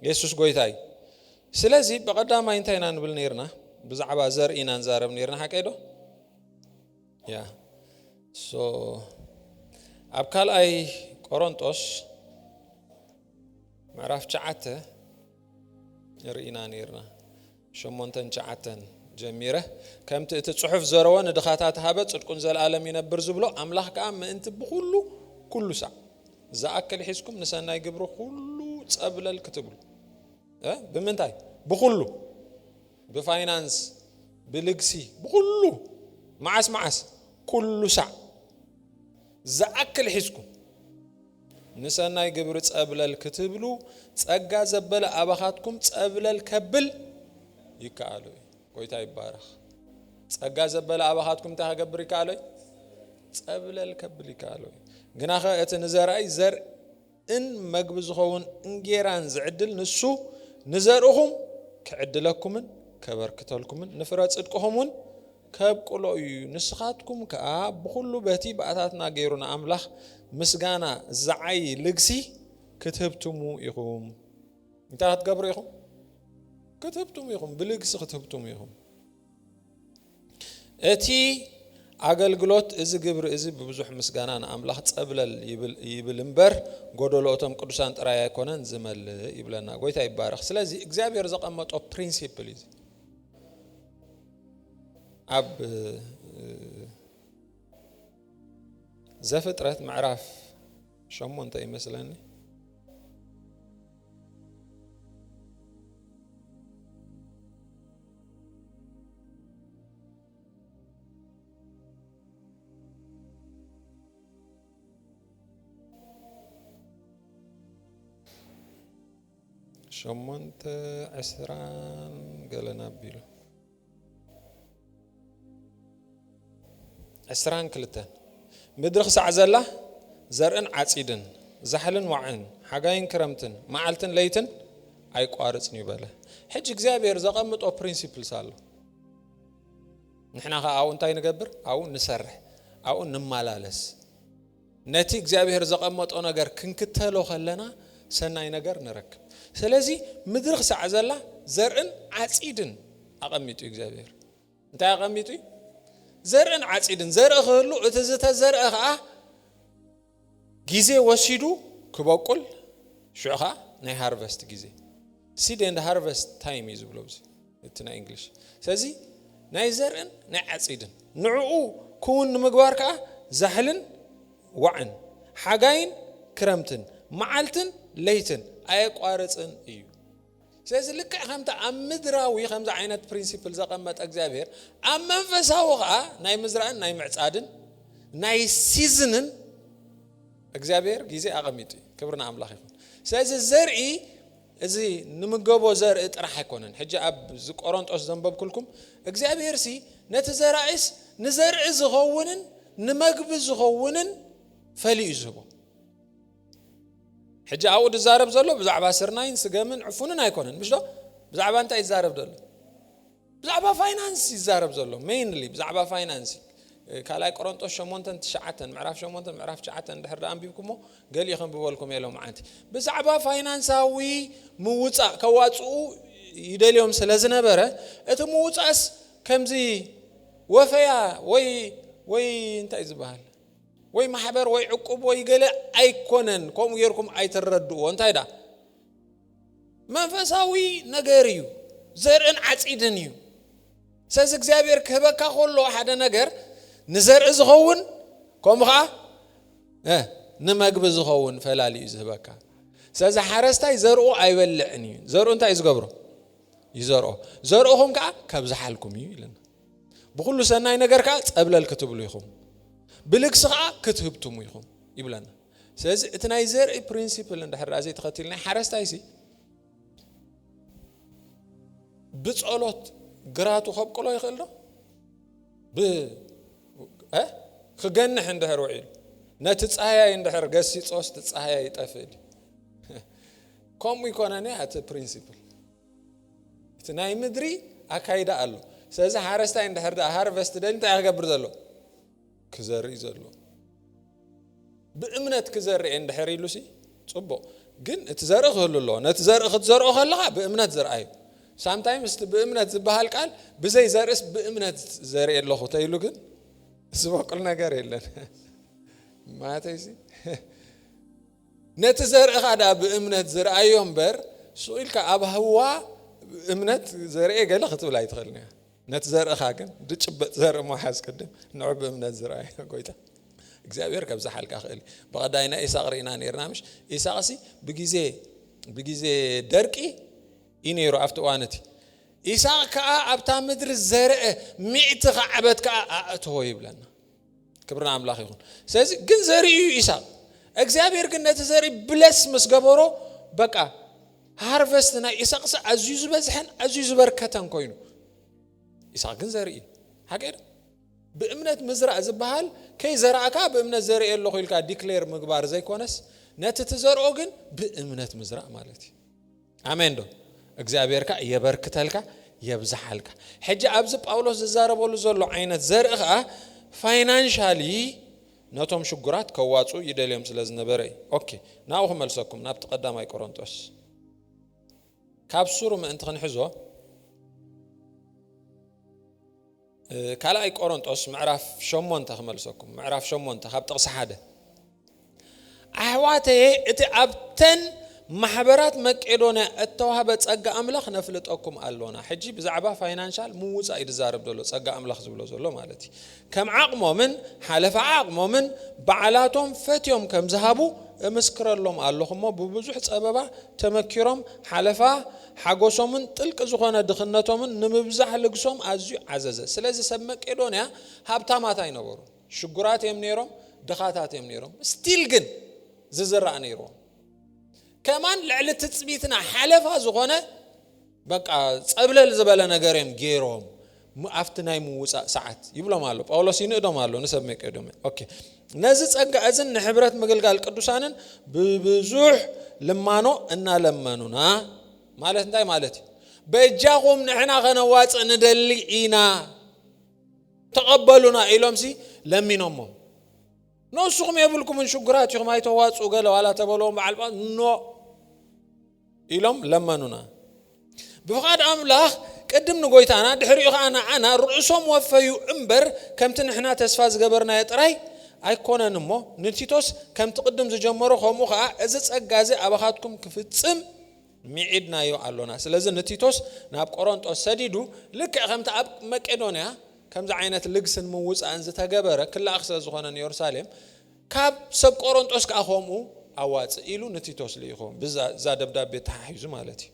ኢየሱስ ጎይታይ ስለዚ በቀዳማይ እንታይና ንብል ነርና ብዛዕባ ዘርኢና ንዛረብ ነርና ሓቀይዶ ያ ሶ ኣብ ካልኣይ ቆሮንጦስ ምዕራፍ 9 ርኢና ነርና 8:9 ጀሚረ ከምቲ እቲ ጽሑፍ ዘረወ ንድኻታት ሃበ ጽድቁን ዘለዓለም ይነብር ዝብሎ ኣምላኽ ከዓ ምእንቲ ብኩሉ ኩሉ ሰዕ ዝኣክል ሒዝኩም ንሰናይ ግብሩ ኩሉ ጸብለል ክትብሉ ብምንታይ ብኩሉ ብፋይናንስ ብልግሲ ብኩሉ ማዓስ ኩሉ ሰዕ ዝኣክል ሒዝኩም ንሰናይ ግብሪ ጸብለል ክትብሉ ጸጋ ዘበለ ኣባኻትኩም ጸብለል ከብል ይከኣሉ ጎይታ ይባረኽ ጸጋ ዘበለ ኣባኻትኩም እንታይ ከገብር ይከኣሉ ጸብለል ከብል ይከኣሉ ግናኸ እቲ ንዘርኣይ ዘርእን መግቢ ዝኸውን እንጌራን ዝዕድል ንሱ ንዘርእኹም ክዕድለኩምን ከበርክተልኩምን ንፍረ ጽድቅኹምን ከብቁሎ እዩ ንስኻትኩም ከዓ ብኩሉ በቲ ባእታትና ገይሩና ኣምላኽ ምስጋና ዝዓይ ልግሲ ክትህብትሙ ኢኹም እንታይ ክትገብሩ ኢኹም ክትህብትሙ ኢኹም ብልግሲ ክትህብትሙ ኢኹም እቲ ኣገልግሎት እዚ ግብሪ እዚ ብብዙሕ ምስጋና ንኣምላኽ ጸብለል ይብል እምበር ጎደሎቶም ቅዱሳን ጥራይ ኣይኮነን ዝመልእ ይብለና ጎይታ ይባረኽ ስለዚ እግዚአብሔር ዘቐመጦ ፕሪንሲፕል እዚ ኣብ ዘፍጥረት ምዕራፍ 8 ይመስለኒ شمونت عسران قالنا بيلو عسران كلتان مدرخ سعزلا زرقن عصيدن زحلن وعن حاجاين كرمتن معلتن ليتن اي قارصني باله حج እግዚአብሔር ዘቀምጦ ፕሪንሲፕልስ አለ ንሕና አው እንታይ ንገብር አው ንሰርሕ አው ንማላለስ ነቲ እግዚአብሔር ዘቀመጦ ነገር ክንክተሎ ከለና ሰናይ ነገር ንረክብ ስለዚህ ምድርኽ ሰዓዘላ ዘርዕን ዓጺድን አቀሚጡ እግዚአብሔር እንታይ አቀሚጡ ዘርዕን ዓጺድን ዘርዕ ሁሉ እቲ ዝተዘርዐ ከዓ ጊዜ ወሲዱ ክበቁል ሽዑኻ ናይ ሃርቨስት ጊዜ seed and harvest time is ብሎብዚ እቲ ናይ እንግሊሽ ስለዚህ ናይ ዘርዕን ናይ ዓጺድን ንዕኡ ኩን ምግባር ከዓ ዛሕልን ወዕን ሓጋይን ክረምትን መዓልትን ለይትን ኣይቋርጽን እዩ ስለዚህ ልክዕ ከምታ ኣብ ምድራዊ ከምዛ ዓይነት ፕሪንሲፕል ዘቀመጠ እግዚአብሔር ኣብ መንፈሳዊ ከዓ ናይ ምዝራእን ናይ ምዕጻድን ናይ ሲዝንን እግዚአብሔር ጊዜ አቀሚጡ ክብርና አምላኽ ይሁን ስለዚህ ዘርኢ እዚ ንምገቦ ዘርኢ ጥራሕ አይኮነን ሕጂ ኣብ ቆሮንጦስ ዘንበብኩልኩም እግዚአብሔር ሲ ነቲ ዘራእስ ንዘርኢ ዝኸውንን ንመግቢ ዝኸውንን ፈሊኡ ዝህቦ ሕጂ ኣውድ ዛረብ ዘሎ ብዛዕባ ስርናይን ስገምን ዕፉንን አይኮነን ምሽዶ ብዛዕባ እንታይ ይዛረብ ዘሎ ብዛዕባ ፋይናንስ ይዛረብ ዘሎ ሜይንሊ ብዛዕባ ፋይናንስ ካላይ ቆሮንጦስ 8:9 ምዕራፍ 8 ምዕራፍ 9 እንድሕር አንቢብኩሞ ገሊኹም ብበልኩም የለው ማዓንቲ ብዛዕባ ፋይናንሳዊ ምውጻእ ከዋጽኡ ይደልዮም ስለዝነበረ እቲ ምውጻእስ ከምዚ ወፈያ ወይ እንታይ ዝባሃል ወይ ማሕበር ወይ ዕቁብ ወይ ገለ ኣይኮነን ከምኡ ጌርኩም ኣይተረድኡ እንታይ ዳ መንፈሳዊ ነገር እዩ ዘርዕን ዓጺድን እዩ ስለዚ እግዚአብሔር ክህበካ ከሎ ሓደ ነገር ንዘርዕ ዝኸውን ከምኡ ከዓ ንመግቢ ዝኸውን ፈላሊ ዝህበካ ስለዚ ሓረስታይ ዘርኡ ኣይበልዕን እዩ ዘርኡ እንታይ ዝገብሮ ይዘርኦ ዘርኡኹም ከዓ ካብ ዝሓልኩም እዩ ኢልና ብኩሉ ሰናይ ነገር ከዓ ጸብለል ክትብሉ ኢኹም ብልግሲ ከዓ ክትህብትሙ ኢኹም ይብለና ስለዚ እቲ ናይ ዘርኢ ፕሪንሲፕል እንድሕር ኣዘይ ተኸቲልና ሓረስታይሲ ብጸሎት ግራቱ ከብቅሎ ይኽእል ዶ ክገንሕ እንድሕር ውዒሉ ነቲ ፀሃያይ እንድሕር ገሲፆስ ፀሃያይ ይጠፍእ ከምኡ ይኮነኒ እቲ ፕሪንሲፕል እቲ ናይ ምድሪ ኣካይዳ ኣሎ ስለዚ ሓረስታይ እንድሕር ሃርቨስት ደል እንታይ ክገብር ዘሎ ክዘርኢ ዘሎ ብእምነት ክዘርኢ እንድሕር ኢሉሲ ጽቡቕ ግን እትዘርእ ከለሎ ነትዘርእ ክትዘርኦ ከለኻ ብእምነት ዘርአዩ sometimes ብእምነት ዝበሃል ቃል ብዘይ ዘርእስ ብእምነት ዘርእ ኣለኹ ተይሉ ግን ዝበቅል ነገር የለን ማተይሲ ነትዘርእ ኻዳ ብእምነት ዘርአዩ እምበር ሱኢልካ ኣብ ህዋ እምነት ዘርእ ገለ ክትብል ኣይትኽእልኒ ነትዘርእ ኻ ግን ድጭበጥ ዘርእ መሓዝ ቅድም ንዑ ብእምነት ዘርአዩ ጎይታ እግዚአብሔር ከብዛ ሓልካ ኽእል በቀዳይና ኢሳቅ ሪእና ነርና ምሽ ኢሳቅሲ ብጊዜ ደርቂ ኢነሩ ኣብቲ ዋነቲ ኢሳቅ ከዓ ኣብታ ምድሪ ዘርአ ሚዕቲ ዓበት ከዓ ኣእትዎ ይብለና ክብርና ኣምላኽ ይኹን ስለዚ ግን ዘርኡ ኢሳቅ እግዚአብሔር ግን ነቲ ዘርኢ ብለስ ምስ ገበሮ በቃ ሃርቨስት ናይ ኢሳቅስ ኣዝዩ ዝበዝሐን ኣዝዩ ዝበርከተን ኮይኑ ኢሳቅ ግን ዘርኢ ሓቀር بأمنة مزرعة زبهال كي زرعك بأمنة زرع الله خيلك ديكلير مقبار زي كونس نتتزرع أوجن بأمنة مزرعة مالتي آمين دو أجزابيرك يبركتلك يبزحلك حجة أبزب أولوس الزارب أولوس زلوا عينة زرعة فاينانشالي نتوم شجرات كواتسو يدليم سلزنا بري أوكي ناوهم ملسكم نبتقدم أي كورنثوس كابسور ما أنت خنحزوا كلا أي كورنثوس معرف شمون تخملسكم معرف شمون تخاب تقص حدا أحواته أبتن محبرات مكيدونا التوهبت أجا أملاخ نفلتكم ألونا حجي بزعبة فاينانشال موز أيد زارب دولوس أجا أملاخ زبلو مالتي كم عقمه من حلف عقمه من بعلاتهم فتيهم كم ذهبوا مسكر لهم اللهم ببزح سببا تمكرهم حلفا حقوسهم من تلك زخانة دخنتهم من نمبزح لقسهم أزيو عزازة سلازي سمك إدونيا هابتامات ينورون شجرات يمنيرهم دخاتات يمنيرهم ستيلجن زرع نيرهم كمان لعلة تثبيتنا حلفا زخانة بقى قبل الزبالة نجارهم جيرهم مأفتنا يموت ساعات يبلا مالو أولو سينو مالو نسميك إدومي أوكي نازت أجا أزن حبرات مجلقال قدوسانن ببزوح لمانو إننا لمانونا مالت انتاي مالتي بيجاهم نحنا غنوات ندلئينا تقبلونا إلومسي لمينهم نوسقم يبلكم من شجرات يوم هاي توات وقالوا ولا تبلون مع البعض نو إلهم لمانونا بفقاد أملاخ قدم نقويتانا دحريق أنا رؤسهم وفيو أمبر كم تنحنا تسفاز قبرنا يتراي أيكونا نمو نتيتوس كم تقدم زجمرو خموخا أزت أجازة أبخاتكم كفتسم ميعدنا يو علونا سلازم نتيتوس ناب قرنطوس سديدو لك خمت أب مكيدونيا كم زعينة لجسن موز أنزت تجبره كل أخسر زخانة يورسالم كاب سب قرنطوس كأخومو أوات إلو نتيتوس ليخوم بز زاد بدأ بتحيز مالتي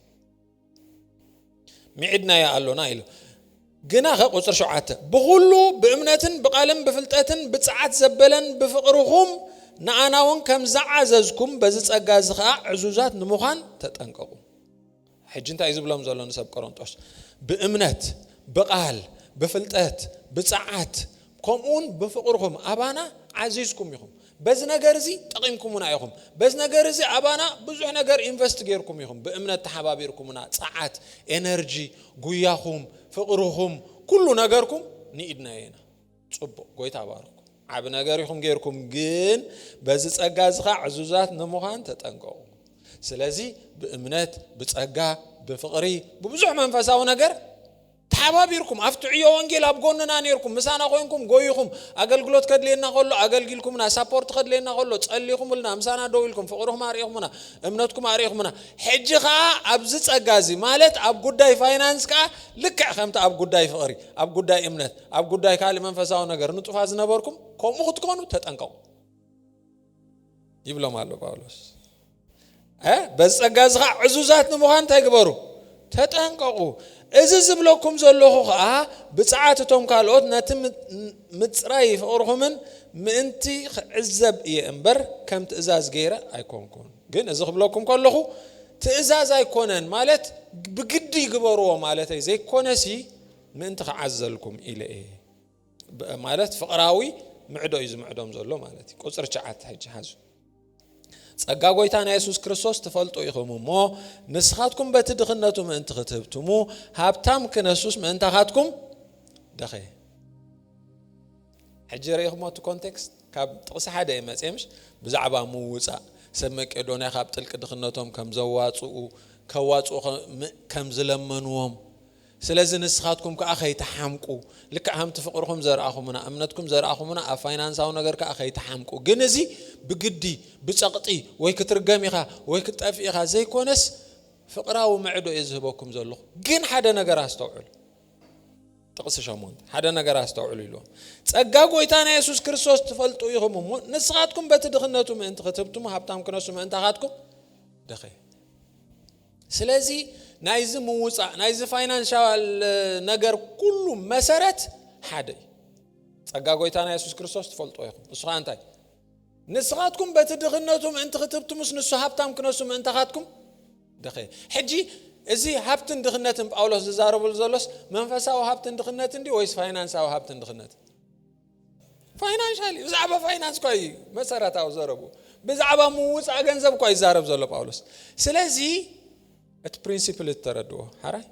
ميعدنا يا علونا إلو جناخ قصر شعاته بغلو بأمنة بقالم بفلتاتن بتسعات زبلن بفقرهم نعناون كم زعززكم بزت أجازخا عزوزات نموخان تتنققوا حجنت عايزب لهم زلون نسب قرنطوس بأمنة بقال بفلتات بتسعات كمون بفقرهم أبانا عزيزكم يهم بز نجارزي تقيمكم ونعيهم بز نجارزي أبانا بزح نجار إنفستيجيركم يهم بأمنة تحبابيركم ونا ساعات إنرجي قوياهم فقرهم كل نجاركم نيدنا هنا صبوا قوي تبارك عب نجاركم غيركم جن بز تأجازخا عزوزات نموهان تتنقوا سلازي بأمنة بتأجا بفقري ببزح منفسه ونجار تحبابيركم أفتعيو وانجيل أبغوننا نيركم مسانا خوينكم قويكم أقلقلوت كدلينا قولو أقلقلكم نا سابورت كدلينا قولو تسأليكم لنا مسانا دويلكم فقرهم أريكم منا أمنتكم أريكم منا حجخا أبزت أجازي مالت أب قداي فاينانس كا لك خمت أب قداي فقري أب قداي أمنت أب قداي كالي منفسه ونجار نتفاز نبوركم كم مخدكم تتأنقوا يبلا مالو باولوس بس أجازخا عزوزات نموهان تيقبرو تتأنقوا إذا زبلكم زلوه بساعاتهم كالوت نتم متصراي فقرهم منتي عزب يأمبر كم تأزاز غيره أيكونكم جن إذا زبلكم كله تأزاز أيكونن مالت بجدي جبروه مالت زي كونسي منت عزلكم إلى إيه مالت فقراوي معدو إذا معدوم زلوا مالتي كسر شعات هيج حزو أجاوي تانا يسوع كريستوس تفلتوا يخمو نسخاتكم بتدخلناتهم أنت كتبتمو هابتام كنسوس من أنت خاتكم دخي حجر يخمو تو كونتكست كاب تقص حدا يمسيمش بزعبا موسى سمك إدونا خابتل كدخنتهم كم زواجوا كواجوا كم زلمنوهم سلازم نسخاتكم كأخي تحمقوا لك أهم تفقرهم زرعهم منا أمنتكم زرعهم منا أفاينانس أو نجار كأخي تحمقوا جنزي بجدي بتسقطي ويكترجمي خا ويكتأفي خا زي كونس فقرا ومعدو يذهبكم زلوا جن حدا نجار استوعل تقص شامون حدا نجار استوعل له تأجاجوا يتانا يسوع كريستوس تفلتوا يهم نسخاتكم بتدخنتهم أنت كتبتم هبتام كناسهم أنت هاتكم دخي سلازي نايز موسع نايز فاينانشال نجار كله مسارات حدا تأجاجوا يتانا يسوع كريستوس تفلتوا يهم الصغار أنتي نسخاتكم بتدخنتهم أنت كتبتم نسخ هبتام كناسهم أنت هاتكم دخي حجي إزي هبتن دخنتن بأولوس زارب الزلوس منفسا وهبتن دخنتن دي ويس فاينانس أو هبتن دخنت فاينانشالي بزعبة فاينانس كوي مسارات أو زاربو بزعبة موس أجنزب كوي زارب زلو بأولوس سلازي البرينسيبل التردوه هراي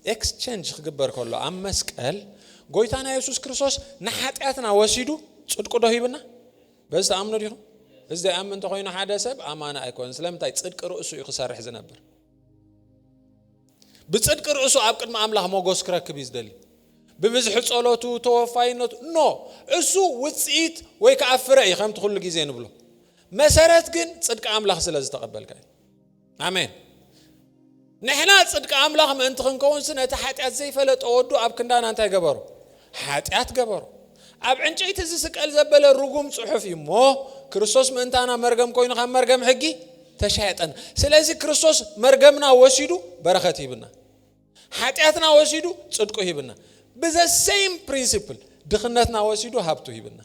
exchange خبر كله أم مسكال قويتانا يسوع كريستوس نحاتنا وسيدو صدقوا ده يبنا بس أمنوا ديهم بس ده أمن تقولين حدا سب أمانة أكون سلام تاي صدق رؤسه يخسر حزنبر بتصدق رؤسه أبكر ما أملاها موجوس كراك بيزدلي بمزح صلوته توفاينه نو أسو وتسيت ويكعفر أي خم تقول لك زين بلو مسارات جن صدق أملاها سلاز تقبل كاي آمين نحنا صدق أملاها ما أنت خنكون سنة تحت زي فلت أودو أبكندان أنت جبرو حاتيات جبرو أب عنجي تزسك الزبل الرجوم صحفي مو كريستوس من أنا مرجم كوين خم مرجم حقي تشهدنا سلازي كريستوس مرجمنا وسيدو بركته بنا حاتياتنا وسيدو صدقه بنا بذا same principle دخنتنا وسيدو هبته بنا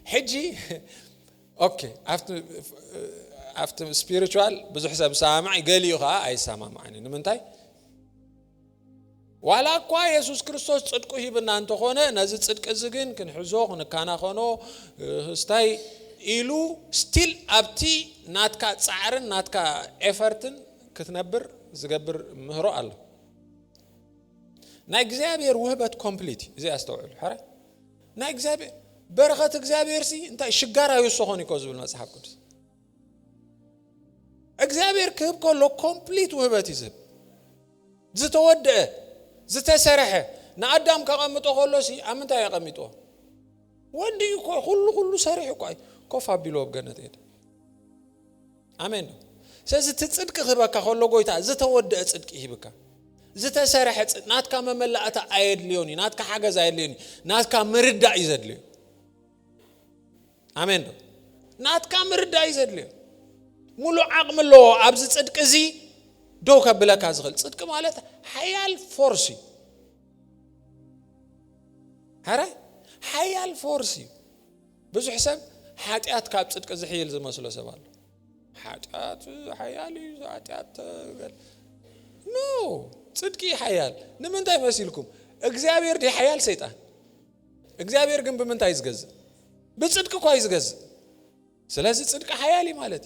حجي okay after spiritual بزح حساب سامع قال لي خا أي سامع معني نمنتاي ولا كوا يسوع كريستوس صدقه بنا أنت خونه نزت صدق الزجن كن حزوق نكانا خونه استاي إلو still أبتي ناتكا صعرن ناتكا إفرتن كتنبر زجبر مهرو الله ناجزابير وهبت complete زي أستوعب حرة ناجزابير بركة إجزابير سي أنت شجارة يوسخوني كوز بالمسحاب كده إجزابير كيف كله complete وهبت يزب زتودع زتسرحه نقدم كقامته خلصي أمتى يا قامته ودي كله سريح كوي كوفا بيلوب جنتين آمين سأزت تصدق خبرك خلوا قويتا زتودع تصدق هيبك زتسرح نات كام ملأت عيد ليوني نات كحاجة زايد ليوني نات كام مرد يزد لي آمين نات كام مرد يزد لي ملو عقم الله عبز تصدق زي دوك بلاك أزغل صدق مالته حيال فورسي هراي حيال فورسي بزو حساب حاتيات كاب صدق زحيل زي ما سلو سبال حاتيات حيالي حاتيات نو صدقي حيال نمنتاي مسيلكم እግዚአብሔር دي حيال سيطان እግዚአብሔር ግን በመንታይ ይዝገዝ በጽድቅ እኮ ይዝገዝ ስለዚህ ጽድቅ حيالي ማለት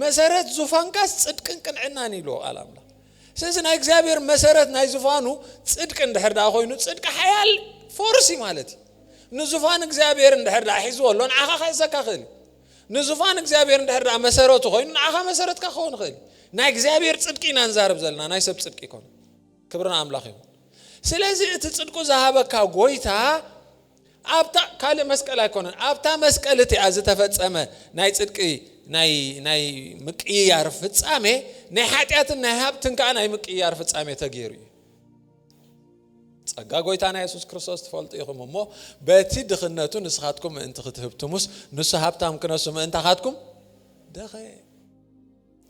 መሰረት ዙፋንካስ ጽድቅን ቅንዕናን ይሎ አላምላ ስለዚህ ናይ እግዚአብሔር መሰረት ናይ ዙፋኑ ጽድቅ እንደህርዳ ኮይኑ ጽድቅ حيال ፎርሲ ማለት ንዙፋን እግዚአብሔር እንደህርዳ ሒዝወሎን አኻ ኸሰካኸል ንዙፋን እግዚአብሔር እንደህርዳ መሰረቱ ኮይኑ አኻ መሰረት ከኸውን ኸል ናይ እግዚአብሔር ጽድቅና እንዛርብ ዘለና ናይ ሰብ ጽድቅ ይኮን ክብርና አምላኽ ይሁን ስለዚህ እቲ ጽድቁ ዘሃበካ ጎይታ አብታ ካለ መስቀል አይኮነን አብታ መስቀል እቲ አዝ ተፈጸመ ናይ ጽድቅ ናይ ምቅያር ፍጻሜ ናይ ኃጢአትን ናይ ሀብትን ካና ናይ ምቅያር ፍጻሜ ተገይሩ ጸጋ ጎይታና ኢየሱስ ክርስቶስ ተፈልጦ ይኹም እሞ በቲ ድኽነቱ ንስኻትኩም እንት ክትህብቱሙስ ንሱ ሀብታም ክነሱም እንት ኻትኩም ደኸ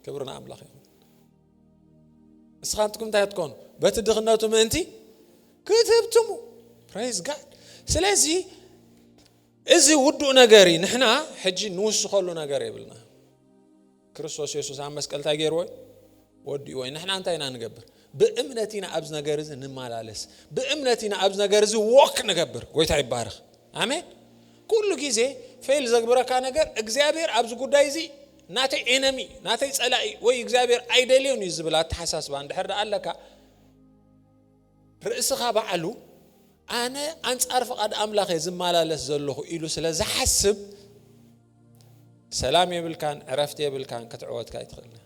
ክብርና አምላኽ ይሁን ንስኻትኩም ታይትኮኑ በቲ ድኽነቱ ምእንቲ ክትህብቱሙ praise god ስለዚህ እዚ ውዱ ነገሪ ንሕና ሕጂ ንውስኸሉ ነገር ይብልና ክርስቶስ ኢየሱስ አብ መስቀል ታገይሩ ወይ ወዲ ወይ ንሕና እንታይና ንገብር በእምነቲና አብዝ ነገር እዚ ንማላለስ በእምነቲና አብዝ ነገር እዚ ወክ ንገብር ጎይታ ይባረክ አሜን ኩሉ ጊዜ ፌል ዘግብረካ ነገር እግዚአብሔር አብዝ ጉዳይ እዚ ናተ ኤነሚ ናተ ጸላይ ወይ እግዚአብሔር አይደሊውን ይዝብላ ተሐሳስባ እንደህርዳ አለካ ርእስኻ በዓሉ አነ አንጻር ፈቃድ አምላኽ ዝማላለስ ዘለኹ ኢሉ ስለዚህ ሐስብ سلام يبلكان عرفت يبلكان كتعوتك يتخلنا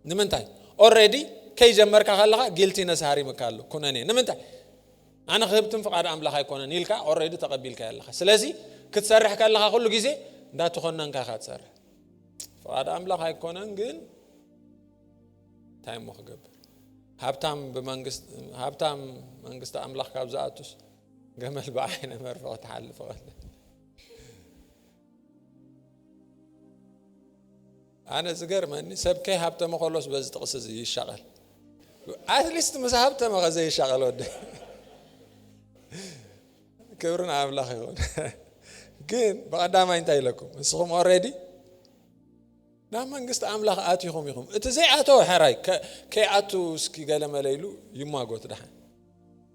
نمنتاي already كي جمرك خلها قلتي نسهاري مكالو كونني نمنتاي أنا خبتم فقاد أملاك يكون نيلك already تقبلك الله سلازي كتسرح كالله كله جزء دا تخونن كخات سر فقاد أملاك يكون نجن تايم مخجب هبتام بمنجست أملاك كابزاتوس جمل بعين مرفوع تحل فقط أنا زجر مني سبكي هبتام خلص بس تقص زي الشغل أتليست مسحبتام غزي الشغل وده كبرنا أملاك يقول جين بعد ما ينتهي لكم الصوم already نعم منجست أملاك آتيهم يهم إتزاي آتو حراي كي آتو سكي قال ما ليلو يما قلت ده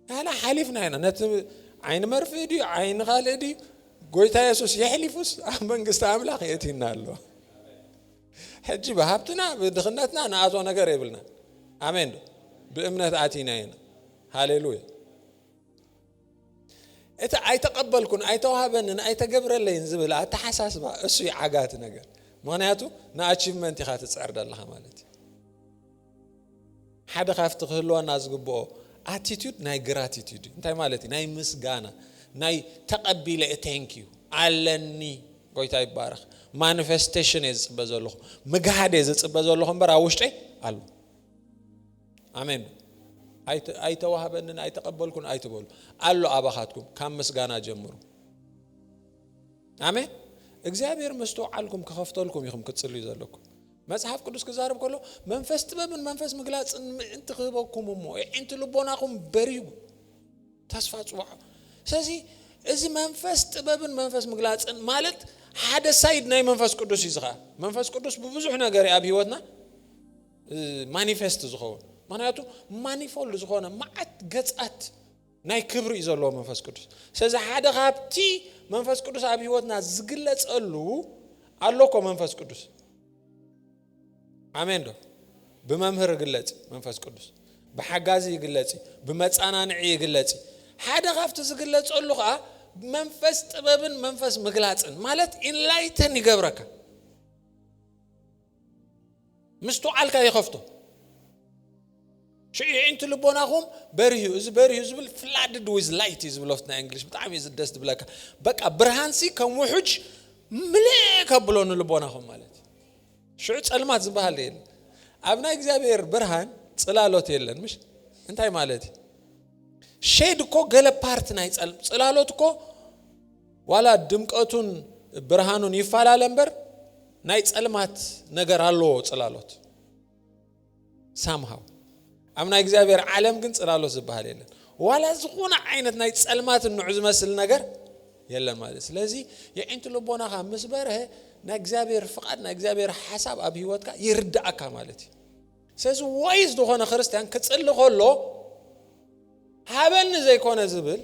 هلا حلفنا هنا نت عين مرفدي عين غالدي قلت يا يسوع يحلفوس منجست أملاك يأتينا له حجي بهابتنا بدخلتنا أنا آتو نقرب لنا آمين بأمنة آتينا هنا هاليلويا إنت أي تقبلكن أي توهبن أي تجبر اللي ينزل أي تحساس بقى أسوي عجات نجار معناته نأشيفمنت خات تصعد الله مالتي حدا خافت تخلوا الناس جبوا attitude ناي gratitude أنت مالتي ناي مسجانا ناي تقبل thank you علني قوي تاي بارخ manifestation إز بزولهم مجهد إز بزولهم برا وشتى قالوا آمين أي توهبن أي تقبلكن أي تقول قالوا أباخاتكم كم مسجانا جمرو آمين እግዚአብሔር መስተዋዕልኩም ከኸፍተልኩም ይኹም ክትጽልዩ ዘለኩም መጽሐፍ ቅዱስ ከዛረብ ከሎ መንፈስ ጥበብን መንፈስ ምግላጽ እንትኽበኩም ሞ እንት ልቦናኩም በሪዩ ተስፋ ጽዋዕ ስለዚህ እዚ መንፈስ ጥበብን መንፈስ ምግላጽን ማለት ሓደ ሳይድ ናይ መንፈስ ቅዱስ ይዝኻ መንፈስ ቅዱስ በብዙሕ ነገር ኣብ ህይወትና ማኒፌስት ዝኸውን ማንያቱ ማኒፎልድ ዝኾነ ማዓት ገጻት ናይ ክብሪ ይዘሎ መንፈስ ቅዱስ ስለዚህ ሓደ ካብቲ መንፈስ ቅዱስ ኣብ ህይወትና ዝግለጸሉ አሎኮ መንፈስ ቅዱስ አሜን ዶ በመምህር ይግለጽ መንፈስ ቅዱስ በሐጋዚ ይግለጽ በመጻናንዒ ይግለጽ ሓደ ካብቲ ዝግለጸሉ ኻ መንፈስ ጥበብን መንፈስ ምግላጽን ማለት ኢንላይተን ይገብረካ ምስተዓልካ ይኸፍቶ شيء أنت اللي بناهم بريه زبل flooded with light زبلوفتنا إنجليش بتعمل يزدست بلاك بقى برهانسي كم وحج ملك بلون اللي بناهم مالتي شو علامات زبها ليل أبناء إجابير برهان صلالوت يلن مش أنتي مالتي شيء دكو قل بارت نايت صلالوت كو ولا دمقتون برهانون يفعل لمبر نايت علامات نجار الله صلالوت somehow أمنا إجابير عالم كنت صلالو زبها ليلن ولا زخونا عينت نايت سلمات النعز مسل نجر يلا مالس لذي يا أنت لو بنا خامس بره نجابير فقط نجابير حسب أبي واتك يردأك مالتي ساز وايز دخونا خرستان كتصل خلو هبني زي كونه زبل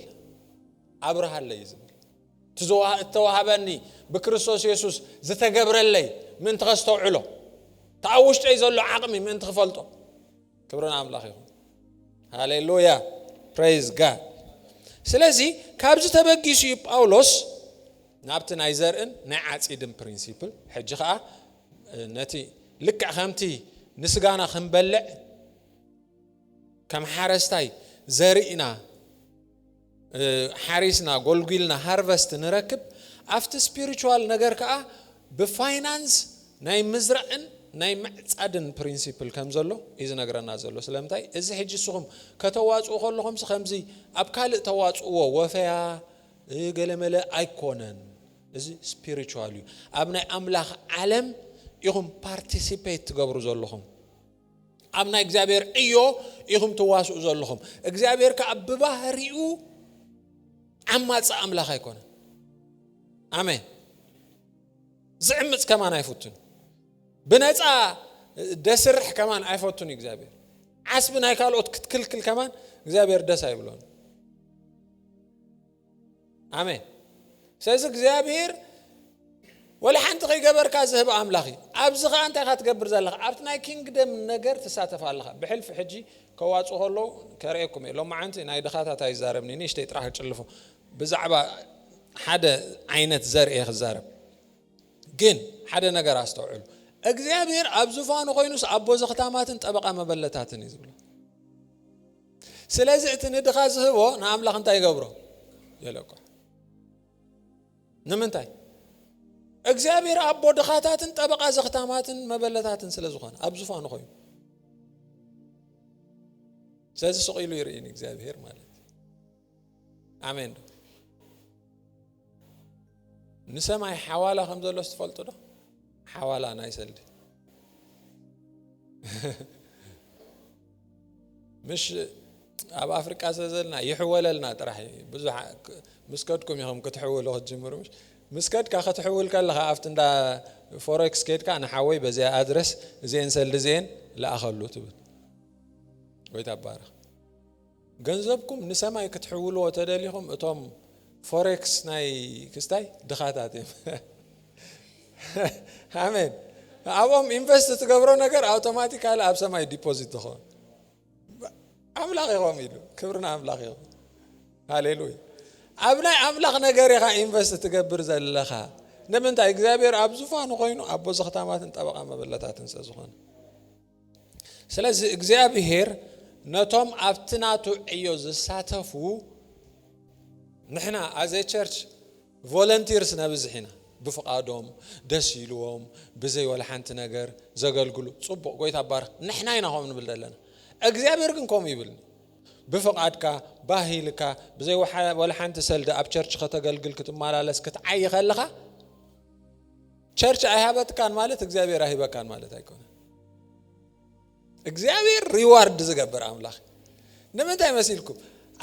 أبرح الله يزبل توهبني بكريستوس يسوع زتجبر اللي من تغستو علو تعوشت يزول عقمي من تغفلته كبرنا أملاك يخون هاليلويا praise God سلازي كابز تبقي شيء باولوس نابت نايزرن نعات إدم principle حجخا نتي لك خمتي نسجانا خنبلع كم حارستاي زرينا حارسنا قلقلنا harvest نركب after spiritual نجار كا بfinance ناي مزرعن ناي معصدن برينسيبل كم زلو إذا نقرأنا زلو سلامتاي إذا حجي سخم كتواصل خلهم سخمزي أبكال تواصل ووفيا قلملا أيقونن إذا spiritually أبناء أملاك عالم يهم participate قبرو زلهم أبناء إجابير إيو يهم تواصل زلهم إجابير كأببه ريو عمات أملاك أيقونن آمين زعمت كمان يفوتون بنتأ دسرح كمان عفوتني إجابير عسبنا يكالوت كل كمان إجابير دس يبلون آمين سيز إجابير ولا حنت غي جبر كازه بأملاخي أبزخ أنت خات جبر زلخ عرفتنا كينجدم نجر تساتف على بحلف حجي كوات أهلو كريكم لو ما أنت نايد خاتها تايزاربني نيش تيتراح تشلفه بزعبة حدا عينة زرع يخزارب ግን ሓደ ነገር አስተውዕሉ እግዚአብሔር ኣብ ዙፋኑ ኮይኑስ ኣብ ቦዘ ختاماتን ጠበቃ መበለታትን ይዝብሉ ስለዚህ እቲ ንድኻ ዝህቦ ንኣምላኽ እንታይ ይገብሮ የለቆ ንምንታይ እግዚአብሔር ኣብ ቦ ድኻታትን ጠበቃ ختاماتን መበለታትን ስለዝኾነ ኣብ ዙፋኑ ኮይኑ ስለዚህ ሰቂሉ ይርኢን እግዚአብሔር ማለት አሜን ንሰማይ ሓዋላ ከም ዘሎ ትፈልጡ ዶ ሓዋላ ናይ ሰልዲ مش ኣብ ኣፍሪካ ዘዘልና ይሕወለልና ጥራሕ ብዙሕ መስከድኩም ይኹም ክትሕወሉ ክትጅምሩ مش መስከድካ ክትሕወል ከለኻ ኣብቲ እንዳ ፎሬክስ ከድካ ንሓወይ በዚያ ኣድረስ እዚን ሰልዲ ዜን ላኣኸሉ ትብል ወይ ተባረኽ ገንዘብኩም ንሰማይ ክትሕውልዎ ተደሊኹም እቶም ፎሬክስ ናይ ክስታይ ድኻታት እዮም አሜን ኣብኦም ኢንቨስት ትገብሮ ነገር ኣውቶማቲካሊ ኣብ ሰማይ ዲፖዚት ትኾን ኣምላኽ ይኾም ኢሉ ክብርና ኣምላኽ ይኾም ሃሌሉያ ኣብናይ ኣምላኽ ነገር ኢኻ ኢንቨስት ትገብር ዘለኻ ንምንታይ እግዚአብሔር ኣብ ዙፋኑ ኮይኑ ኣብ ቦዘ ختاماتን ጠበቃ መበለታትን ስለዝኾነ ስለዚህ እግዚአብሔር ነቶም ኣብትናቱ ዕዮ ዝሳተፉ ንሕና as a church volunteers ነብዝሒና بفقادهم دسيلوهم بزي ولا حنت نجار زغلغلو صبق قويت ابارخ نحنا يناهم نبل دلنا እግዚአብሔር ግን ኮም ይብል بفقادك باهيلك بزي ولا حنت سلد اب church ከተገልግል ክትማላለስ ክትዓይ ኸለኻ church አይሃበት ካን ማለት እግዚአብሔር አይበካን ማለት አይኮነ እግዚአብሔር ሪዋርድ ዝገበር አምላኽ ንምንታይ መስልኩም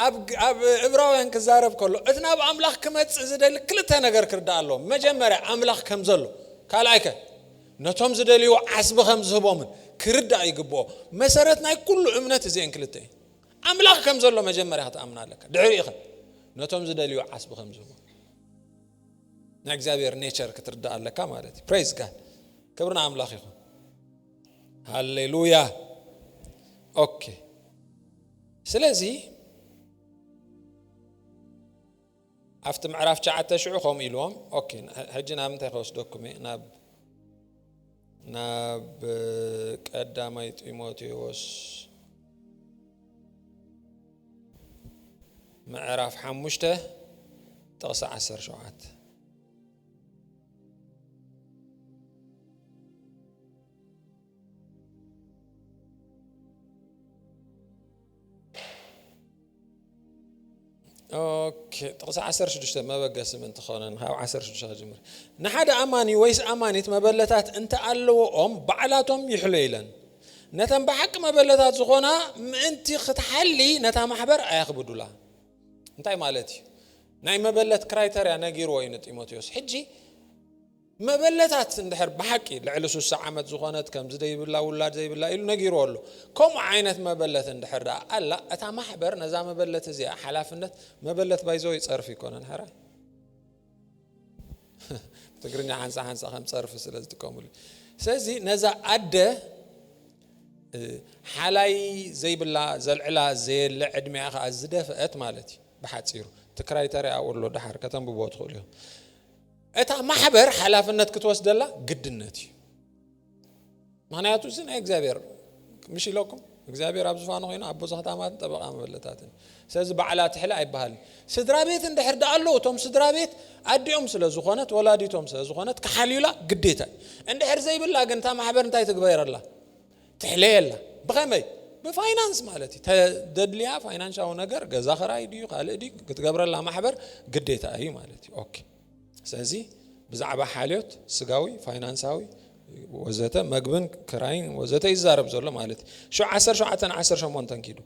ኣብ ዕብራውያን ክዛረብ ከሎ እትና በአምላኽ ክመጽ ዝደል ክልተ ነገር ክርዳ ኣሎ መጀመሪያ አምላኽ ከም ዘሎ ካልኣይከ ነቶም ዝደልዩ ዓስብ ከም ዝህቦምን ክርዳ ይግብኦ መሰረት ናይ ኩሉ እምነት እዚን ክልተ አምላኽ ከም ዘሎ መጀመሪያ ተኣምናለካ ድሕሪኢኸ ነቶም ዝደልዩ ዓስብ ከም ዝህቦ ናይ እግዚአብሔር ኔቸር ክትርዳ ኣለካ ማለት ፕሬዝ ጋድ ክብርና አምላኽ ይኹን ሃሌሉያ ኦኬ ስለዚህ after معرف جاءت شعوهم إلهم أوكي هجنا من تخصصكم ناب قدامي تيموثيوس معرف حمشته تقص 10 شعات اوكي تقص 10 شدشته ما بقى سمنت خونن هاو 10 شدشه جمر نحد اماني ويس امانيت مبلتات انت علوهم بعلاتهم يحليلن نتن بحق مبلتات زغونا انت ختحلي نتا محبر ايخبدولا انتي مالتي ناي مبلت كرايتيريا نغير وين تيموثيوس حجي مبلتات اندحر بحقي لعلسو ساعات زغونت كم زدي بالله ولاد زي بالله يلو نغيرو له كم عينت مبلت اندحر الا اتا محبر نزا مبلت زي حلافنت مبلت بايزو يصرف يكونن حرا تقرني حنص خم صرف سلازتكمل سلازي نزا اده حلاي زي بالله زلعلا زي العدمي اخ ازدفات مالتي بحصيرو تكرايتري اقول له دحر كتنبو تخوليو اتا محبر حلافنت كتوسدلا قدنتي معناته زين እግዚአብሔር مش لكم እግዚአብሔር አብዝፋኑ ሆይና አቦ ختامات ጠበቃ መበለታትን ስለዚህ በዓላት ሕላ አይባል ስድራ ቤት እንደሕርዳ አሎ ቶም ስድራ ቤት አዲኦም ስለዝኾነት ወላዲቶም ስለዝኾነት ከሐሊላ ግዴታ እንደሕር ዘይብላ ግን ታ ማህበር እንታይ ትግበይራላ ትሕለየላ በኸመይ በፋይናንስ ማለት ተደድልያ ፋይናንሻው ነገር ገዛ ኸራይ ዲዩ ካልእ ዲ ክትገብረላ ማህበር ግዴታ እዩ ማለት ኦኬ ስለዚህ بزعبه حاليات سقاوي فاينانساوي وزته مقبن كراين وزته يزارب زله مالتي شو 10 شو مونتن كيلو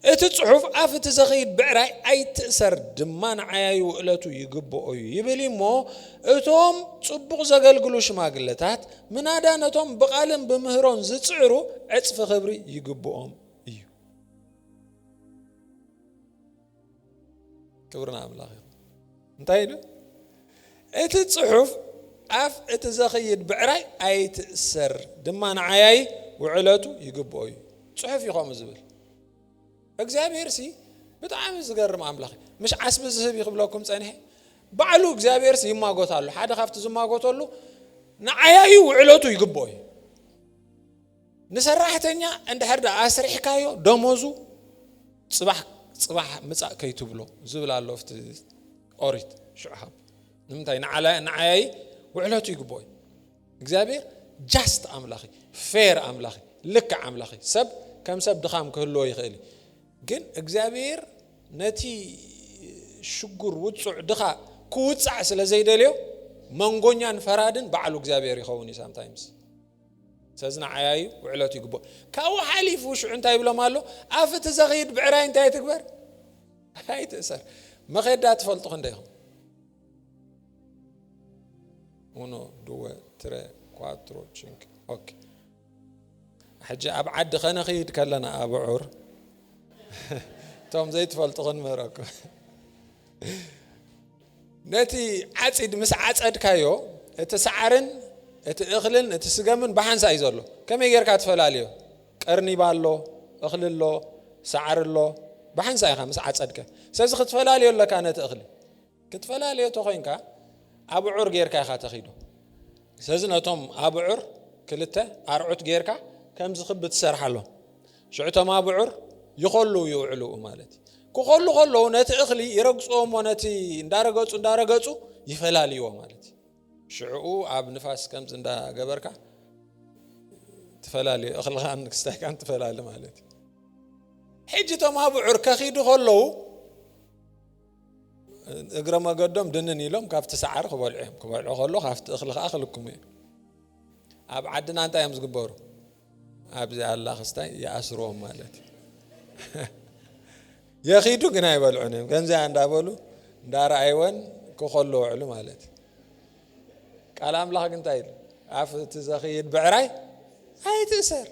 اتصحف افت زخيد بعراي اي تأسر دمان عيايو الاتو يقبو يبلي مو اتوم صبق زغلغلو شماغلتات منادانتهم بقالن بمهرون زصعرو عصف خبري يقبوهم ايو كبرنا املاح انتايدو اتصحف اف اتزخيد بعراي اي تأسر دمان عياي وعلاتو يقبو صحف يقوم زبل እግዚአብሔር ሲ በጣም ዝገርም አምላኽ مش عسب ዝህብ ይخبلكم ጸንሄ ባዕሉ እግዚአብሔር ሲ ይማጎታሉ ሓደ ኻፍት ዝማጎተሉ ንዓያዩ ውዕለቱ ይግቦይ ንሰራሕተኛ እንድሕር ኣስሪሕካዮ ደሞዙ ጽባሕ ምጻእ ከይትብሎ ዝብል ኣሎ ፍቲ ኦሪት ሽዓብ ንምንታይ ንዓያይ ውዕለቱ ይግቦይ እግዚአብሔር ጃስት አምላኺ ፌር አምላኺ ልክ አምላኺ ሰብ ከም ሰብ ድኻም ክህልዎ ይኽእል ግን እግዚአብሔር ነቲ ሽጉር ውጽዕ ድኻ ክውጻዕ ስለ ዘይደልዮ መንጎኛን ፈራድን ባዕሉ እግዚአብሔር ይኸውን sometimes ሰዝና ዓያይ ውዕለቱ ይግቦ ካው ሓሊፉ ሽዑ እንታይ ይብሎም ኣሎ ኣፍቲ ዘኺድ ብዕራይ እንታይ ትግበር ኣይትእሰር መኸዳ ትፈልጡ ክንደይኹም 1 2 3 4 5 ኦኬ ሕጂ ኣብ ዓዲ ኸነኺድ ከለና ኣብዑር ቶም ዘይትፈልጡ ክንመረኩ ነቲ ዓጺድ ምስ ዓጸድካዮ እቲ ሰዓርን እቲ እኽልን እቲ ስገምን በሓንሳ እዩ ዘሎ ከመይ ጌርካ ትፈላለዮ ቀርኒ ባሎ እኽልሎ ሰዓርሎ በሓንሳ ኢኻ ምስ ዓጸድከ ስለዚ ክትፈላለዮ ኣለካ ነቲ እኽሊ ክትፈላለዮ ተኾይንካ ኣብዑር ጌርካ ኢኻ ተኺዶ ስለዚ ነቶም ኣብዑር ክልተ ኣርዑት ጌርካ ከም ዝኽብት ትሰርሓሎ ሽዑቶም ኣብዑር ይኸሉ ይውዕሉ ማለት ክኸሉ ከለዉ ነቲ እኽሊ ይረግጾም ነቲ እንዳረገጹ ይፈላልይዎ ማለት ሽዑኡ ኣብ ንፋስ ከምዝ እንዳገበርካ ትፈላልዩ እኽልኻን ክስታይካን ትፈላሊ ማለት ሕጂ ቶም ኣብዑር ከኺዱ ከለዉ እግረ መገዶም ድንን ኢሎም ካብቲ ሰዓር ክበልዑ ከሎ ካብቲ እኽሊ ከዓ ክልኩም እዩ ኣብ ዓድና እንታይ እዮም ዝግበሩ ኣብዚ ኣላ ክስታይ ይኣስርዎም ማለት የኺዱ ግን ኣይበልዑን እዮም ከምዚኣ እንዳበሉ እንዳረኣይወን ክኸሉ ውዕሉ ማለት ቃል ኣምላኽ ግን እንታይ ኢሉ ኣፍቲ ዘኺድ ብዕራይ ኣይትእሰር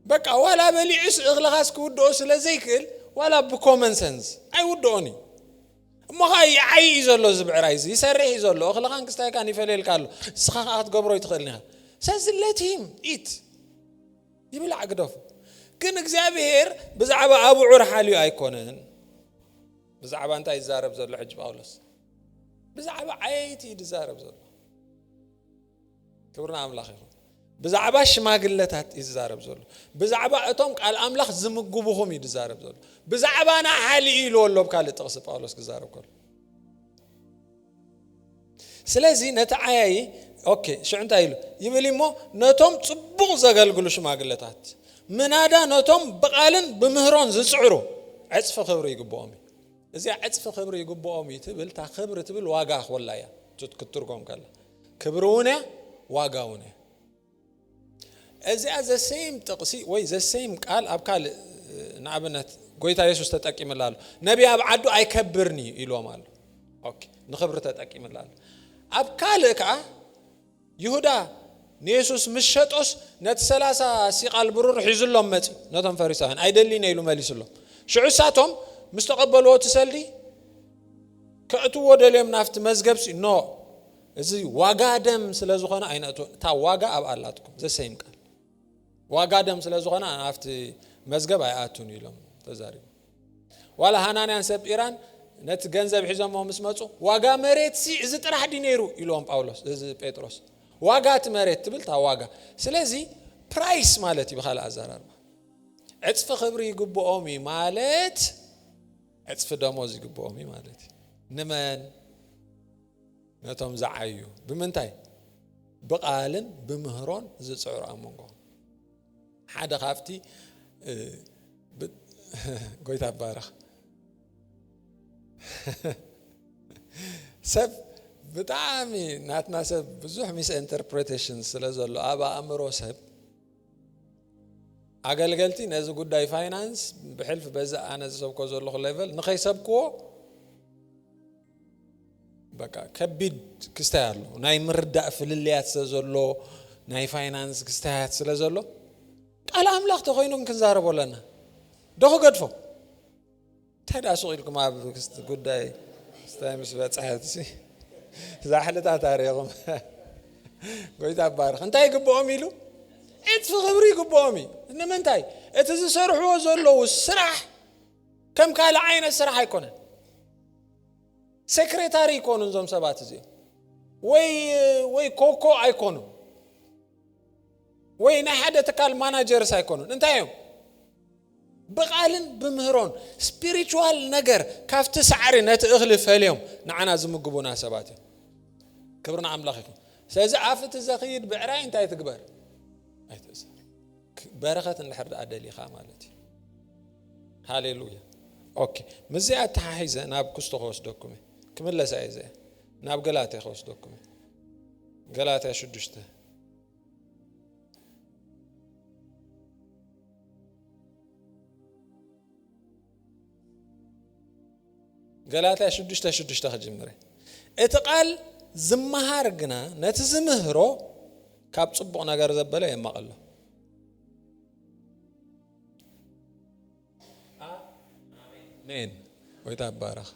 በቃ ዋላ በሊዑስ እኽልኻስ ክውድኦ ስለ ዘይክእል ዋላ ብኮመን ሰንስ ኣይውድኦን እዩ እሞኻ ይዓይ እዩ ዘሎ ዝብዕራይ እዚ ይሰርሕ እዩ ዘሎ እኽልኻን ክስታይካን ይፈልየልካ ኣሎ ስኻ ከዓ ክትገብሮ ይትኽእልኒ ኢኻ ስለዚ ለትሂም ኢት ይብላዕ ግደፉ ግን እግዚአብሔር ብዛዕባ ኣብዑር ሓልዩ ኣይኮነን ብዛዕባ እንታይ ይዛረብ ዘሎ ሕጂ ጳውሎስ ብዛዕባ ዓይቲ ይዛረብ ዘሎ ክብርና ኣምላኽ ይኹን ብዛዕባ ሽማግለታት ይዛረብ ዘሎ ብዛዕባ እቶም ቃል ኣምላኽ ዝምግቡኹም ይዛረብ ዘሎ ብዛዕባና ሓልዩ ኢሉ ኣሎ ብካልእ ጥቕሲ ጳውሎስ ክዛረብ ከሎ ስለዚ ነቲ ዓያይ ኦኬ ሽዑ እንታይ ኢሉ ይብል እሞ ነቶም ጽቡቕ ዘገልግሉ ሽማግለታት ምናዳ ነቶም ብቃልን ብምህሮን ዝጽዕሩ ዕጽፊ ክብሪ ይግብኦም እዚኣ ዕጽፊ ክብሪ ይግብኦም ትብል ታ ክብሪ ትብል ዋጋ ክወላያ ክትርጎም ከላ ክብሪ እውን ዋጋ እውን እዚኣ ዘሴም ጥቕሲ ወይ ዘሴም ቃል ኣብ ካልእ ንኣብነት ጎይታ ኢየሱስ ተጠቂምላ ኣሎ ነቢ ኣብ ዓዱ ኣይከብርኒ ኢሎም ኣሎ ኦኬ ንኽብሪ ተጠቂምላ ኣሎ ኣብ ካልእ ከዓ ይሁዳ ንኢየሱስ ምሸጦስ ነቲ 30 ሲቃል ብሩር ሒዙሎም መጺ ነቶም ፈሪሳውያን ኣይደሊነ ኢሉ መሊሱሎም ሽዑሳቶም ምስ ተቐበልዎ ትሰልዲ ከእትዎ ደልዮም ናፍቲ መዝገብሲ ኖ እዚ ዋጋ ደም ስለ ዝኾነ ኣይነእቱ እታ ዋጋ ኣብ ኣላትኩም ዘሰይም ቃል ዋጋ ደም ስለ ዝኾነ ናፍቲ መዝገብ ኣይኣቱን ኢሎም ተዛሪቡ ዋላ ሃናንያን ሰጲራን ነቲ ገንዘብ ሒዞሞ ምስ መጹ ዋጋ መሬት እዚ ጥራሕ ዲ ነይሩ ኢሎም ጳውሎስ እዚ ጴጥሮስ ዋጋት መሬት ትብል ታ ዋጋ ስለዚ ፕራይስ ማለት ይብኻል ኣዛራርባ ዕጽፊ ክብሪ ይግብኦም ማለት ዕጽፊ ደሞዝ ይግብኦም ማለት ንመን ነቶም ዝዓዩ ብምንታይ ብቃልን ብምህሮን ዝጽዕሩ ኣመንጎ ሓደ ካብቲ ጎይታ ባረኽ ሰብ ብጣዕሚ ናትና ሰብ ብዙሕ ሚስ ኢንተርፕሬቴሽን ስለ ዘሎ ኣብ ኣእምሮ ሰብ ኣገልገልቲ ነዚ ጉዳይ ፋይናንስ ብሕልፊ በዛ ኣነ ዝሰብኮ ዘለኹ ሌቨል ንኸይሰብክዎ በቃ ከቢድ ክስታይ ኣሎ ናይ ምርዳእ ፍልልያት ስለ ዘሎ ናይ ፋይናንስ ክስታያት ስለ ዘሎ ቃል ኣምላኽ ተኾይኑ ክንዛረቦ ኣለና ደኹ ገድፎ ተዳሱቕ ኢልኩም ኣብ ጉዳይ ክስታይ ምስ በፅሐት ዛሕልታ ታሪኹም ጎይታ ባርኽ እንታይ ይግብኦም ኢሉ ዕጽፊ ክብሪ ይግብኦም ንምንታይ እቲ ዝሰርሕዎ ዘለዉ ስራሕ ከም ካልእ ዓይነት ስራሕ ኣይኮነን ሴክሬታሪ ይኮኑ እዞም ሰባት እዚኦም ወይ ኮኮ አይኮኑ ወይ ናሓደ ተካል ማናጀርስ አይኮኑ እንታዮም بقالن بمهرون spiritual ነገር ካፍተ ሰዓሪ ነት እኽሊ ፈልዮም ንዓና ዝምግቡና ሰባት ክብርና አምላኽ ይኹን ስለዚ አፍት ዘኺድ ብዕራይ እንታይ ትግበር አይተሰር በረኸት እንድሕር አደሊኻ ማለት ሃሌሉያ ኦኬ መዚያ ተሓሒዘ ናብ ክስቶ ወስደኩም ክምለሳ ይዘ ናብ ገላትያ ወስደኩም ገላትያ 6 ገላትያ 6:6 ተጀምረ እትቃል ዝመሃር ግና ነቲ ዝምህሮ ካብ ጽቡቕ ነገር ዘበለ የማቀሎ አሜን ወይ ተባረኽ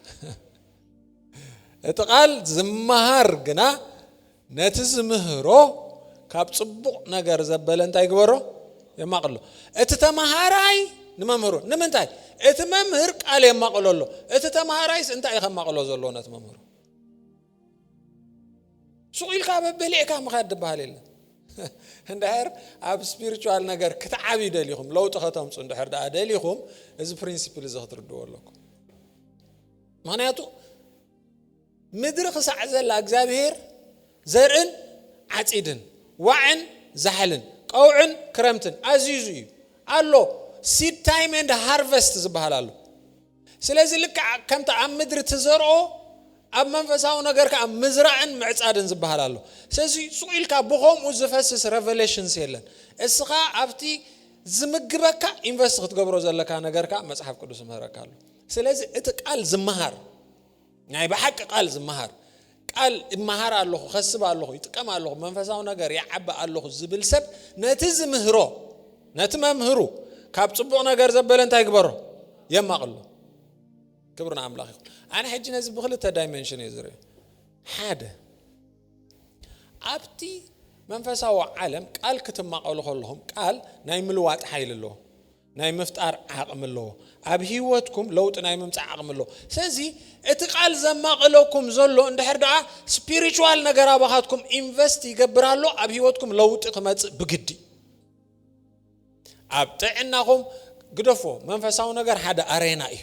እትቃል ዝመሃር ግና ነቲ ዝምህሮ ካብ ጽቡቕ ነገር ዘበለ እንታይ ግበሮ የማቀሎ እቲ ተማሃራይ ንመምህሩ ንምንታይ እቲ መምህር ቃል የማቀለሎ እቲ ተማሃራይስ እንታይ ይኸማቀሎ ዘሎ ነት መምህሩ ሱቂልካ በበሊዕካ መኻድ በሃል የለ እንድሕር ኣብ ስፒሪቹዋል ነገር ክትዓቢ ደሊኹም ለውጥ ከተምፁ እንድሕር ዳ ደሊኹም እዚ ፕሪንሲፕል እዚ ክትርድኡ ኣለኩም ምክንያቱ ምድሪ ክሳዕ ዘላ እግዚአብሔር ዘርእን ዓፂድን ዋዕን ዛሕልን ቀውዕን ክረምትን ኣዝይዙ እዩ ኣሎ seed time and harvest ዝበሃላሉ ስለዚህ ልክ ከምታ ኣብ ምድሪ ትዘርኦ ኣብ መንፈሳዊ ነገር ከ ምዝራዕን ምዕጻድን ዝበሃላሉ ስለዚህ ሱቂልካ ብኾምኡ ዝፈስስ ሬቨሌሽንስ የለን እስኻ ኣብቲ ዝምግበካ ኢንቨስት ክትገብሮ ዘለካ ነገርካ መጽሐፍ ቅዱስ መህረካሉ ስለዚህ እቲ ቃል ዝመሃር ናይ በሐቅ ቃል ዝመሃር ቃል ይመሃር ኣለኹ ከስብ ኣለኹ ይጥቀም ኣለኹ መንፈሳዊ ነገር ያዓባ ኣለኹ ዝብል ሰብ ነቲ ዝምህሮ ነቲ መምህሩ ካብ ጽቡቕ ነገር ዘበለ እንታይ ግበሮ የማቀሎ ክብርና አምላኽ ይኹን ኣነ ሕጂ ነዚ ብኽልተ ዳይሜንሽን ይዝርእ ሓደ ኣብቲ መንፈሳዊ ዓለም ቃል ክትማቀሉ ከለኹም ቃል ናይ ምልዋጥ ኃይል ኣለዎ ናይ ምፍጣር ዓቕም ኣለዎ ኣብ ህይወትኩም ለውጥ ናይ ምምጻእ ዓቕም ኣለዎ ስለዚ እቲ ቃል ዘማቀለኩም ዘሎ እንድሕር ደኣ ስፒሪቹዋል ነገር ኣባኻትኩም ኢንቨስት ይገብራሎ ኣብ ህይወትኩም ለውጥ ክመጽእ ብግዲ ኣብ ጥዕናኹም ግደፎ መንፈሳዊ ነገር ሓደ አሬና እዩ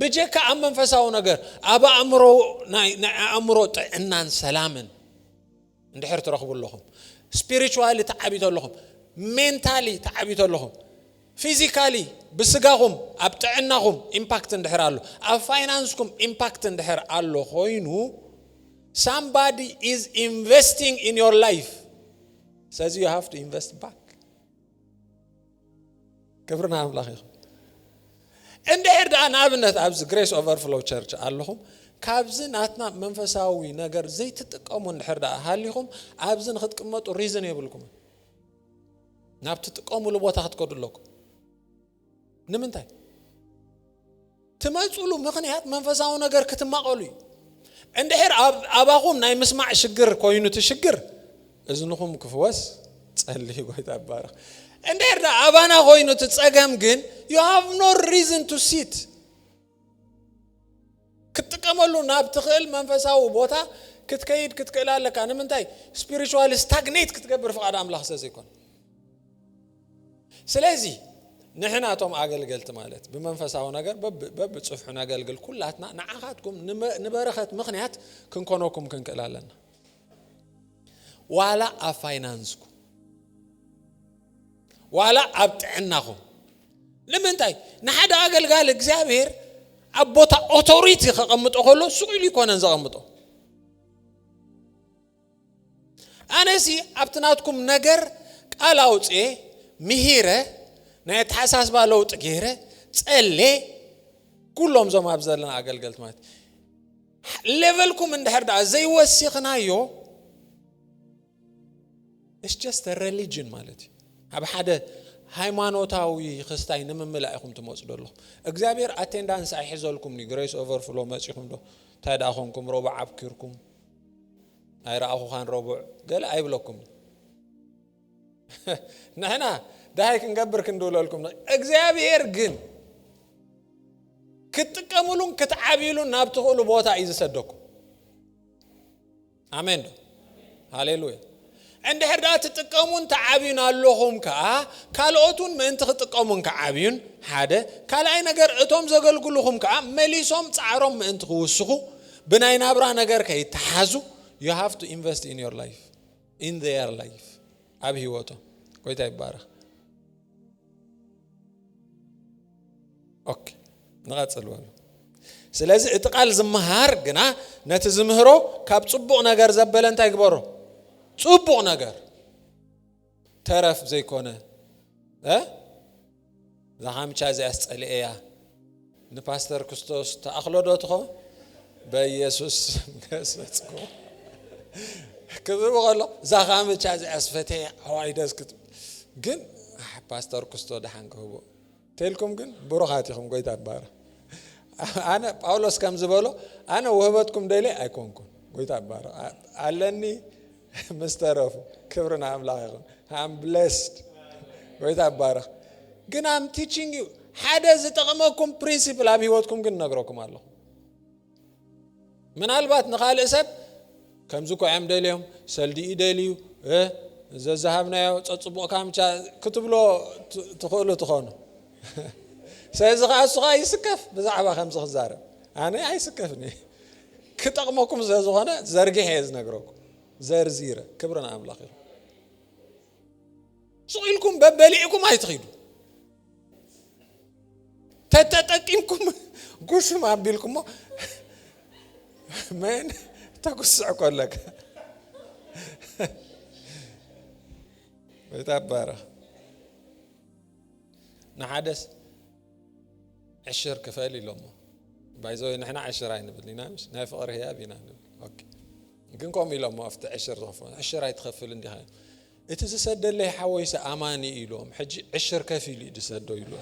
ብጀካ ኣብ መንፈሳዊ ነገር ኣብ ኣእምሮ ናይ ኣእምሮ ጥዕናን ሰላምን እንድሕር ትረኽቡለኹም ስፒሪቹዋሊ ተዓቢተለኹም ሜንታሊ ተዓቢተለኹም ፊዚካሊ ብስጋኹም ኣብ ጥዕናኹም ኢምፓክት እንድሕር ኣሎ ኣብ ፋይናንስኩም ኢምፓክት እንድሕር ኣሎ ኮይኑ somebody is investing in your life says you have to invest back كبرنا አምላኽ ይኹን እንድሕር ደኣ ንኣብነት ኣብዚ ግሬስ ኦቨርፍሎው ቸርች ኣለኹም ካብዚ ናትና መንፈሳዊ ነገር ዘይትጥቀሙ እንድሕር ደኣ ሃሊኹም ኣብዚ ንኽትቅመጡ ሪዝን የብልኩም ናብ ትጥቀሙሉ ቦታ ክትከዱለኩም ንምንታይ ትመጽሉ ምኽንያት መንፈሳዊ ነገር ክትማቀሉ እዩ እንድሕር ኣባኹም ናይ ምስማዕ ሽግር ኮይኑ ትሽግር እዝንኹም ክፍወስ ጸልይ ጎይታ ባረኽ እንድሕር ደኣ ኣባና ኮይኑ ትጸገም ግን you have no reason to sit ክትጥቀመሉ ናብ ትኽእል መንፈሳዊ ቦታ ክትከይድ ክትክእላለካ ንምንታይ ስፒሪቹዋሊ ስታግኔት ክትገብር ፍቃድ ኣምላኽ ስለዘይኮን ስለዚ ንሕናቶም ኣገልገልቲ ማለት ብመንፈሳዊ ነገር በብጽፍሑ ናገልግል ኩላትና ንዓኻትኩም ንበረኸት ምኽንያት ክንኮነኩም ክንክእላለና ዋላ ኣብ ፋይናንስኩም ዋላ ኣብ ጥዕናኹም ንምንታይ ንሓደ ኣገልጋሊ እግዚአብሔር ኣብ ቦታ ኦቶሪቲ ከቐምጦ ከሎ ሱቂሉ ይኮነን ዘቐምጦ ኣነሲ ኣብትናትኩም ነገር ቃል ኣውፅኤ ምሂረ ናይ ተሓሳስባ ለውጥ ገይረ ጸሌ ኩሎም ዞም ኣብ ዘለና ኣገልገልቲ ማለት ሌቨልኩም እንድሕር ደኣ ዘይወሲኽናዮ it's just a religion ማለት እዩ ኣብ ሓደ ሃይማኖታዊ ክስታይ ንምምላእ ኢኹም ትመጽኡ ደለኹም እግዚአብሔር አቴንዳንስ ኣይሕዘልኩም ኒ ግሬስ ኦቨርፍሎው መጽኢኹም ዶ ታዳኹምኩም ረቡዕ ኣብኪርኩም ኣይረኣኹኻን ረቡዕ ገለ ኣይብለኩም ንሕና ዳይ ክንገብር ክንደውለልኩም እግዚአብሔር ግን ክትጥቀሙሉን ክትዓቢሉን ናብ ትኽእሉ ቦታ እዩ ዝሰደኩም አሜን ሃሌሉያ እንደ ህርዳት ተጠቀሙን ተዓቢን አለሁም ካልኦቱን ምን ተጠቀሙን ከዓቢን ሓደ ካልአይ ነገር እቶም ዘገልግሉሁም መሊሶም ጻዕሮም ምን ተወስኹ ብናይና ብራ ነገር ከይተሓዙ you have to invest in your life in their life ኣብ ህይወቶ ቆይታ ይባረክ ኦኬ ንቀጽል ወሉ ስለዚህ እጥቃል ዝመሃር ግና ነቲ ዝምህሮ ካብ ጽቡቕ ነገር ዘበለ እንታይ ይግበሮ ጽቡቕ ነገር ተረፍ ዘይኮነ ዛሃምቻ ዘያስጸልእያ ንፓስተር ክርስቶስ ተአኽሎዶትኹ በኢየሱስ ገሰጽኩ كذب والله زخام تشاز أسفته هواي دسكت جن باستور كستو دحين كهوب تلكم جن بروحاتكم قوي تبارة أنا باولوس كم زبالو أنا وهبتكم دليل أيكونكم قوي تبارة علني مسترف كبرنا عم لاقيكم I'm blessed قوي تبارة جن I'm teaching you حدا زتقمكم principle أبي واتكم جن نقرأكم الله من البات نخال أسب كم زكوا عم دليهم سلدي دليو إذا ذهبنا يا تصبوا كم كتب له تخونه سيزغ أسغى يسكف بزعبة 5000 أنا يسكفني كتقمكم زازغنا زرقي حيز نقرأكم زرزيرة كبرنا عم لاخير سؤالكم ببليكم ما يتخيلوا تتأكلكم قش ما بيلكم من تقص عقلك بتعبره نحدث 10 كفالي لامه بايزو نحن 10 عين بدلينا مش نافقر هي ابينا اوكي كنكم لامه افت 10 ضفه 10 يتخفل اندي هاي اتسسد لي حويس اماني يلوم حج 10 كفيل يدسدو يلوم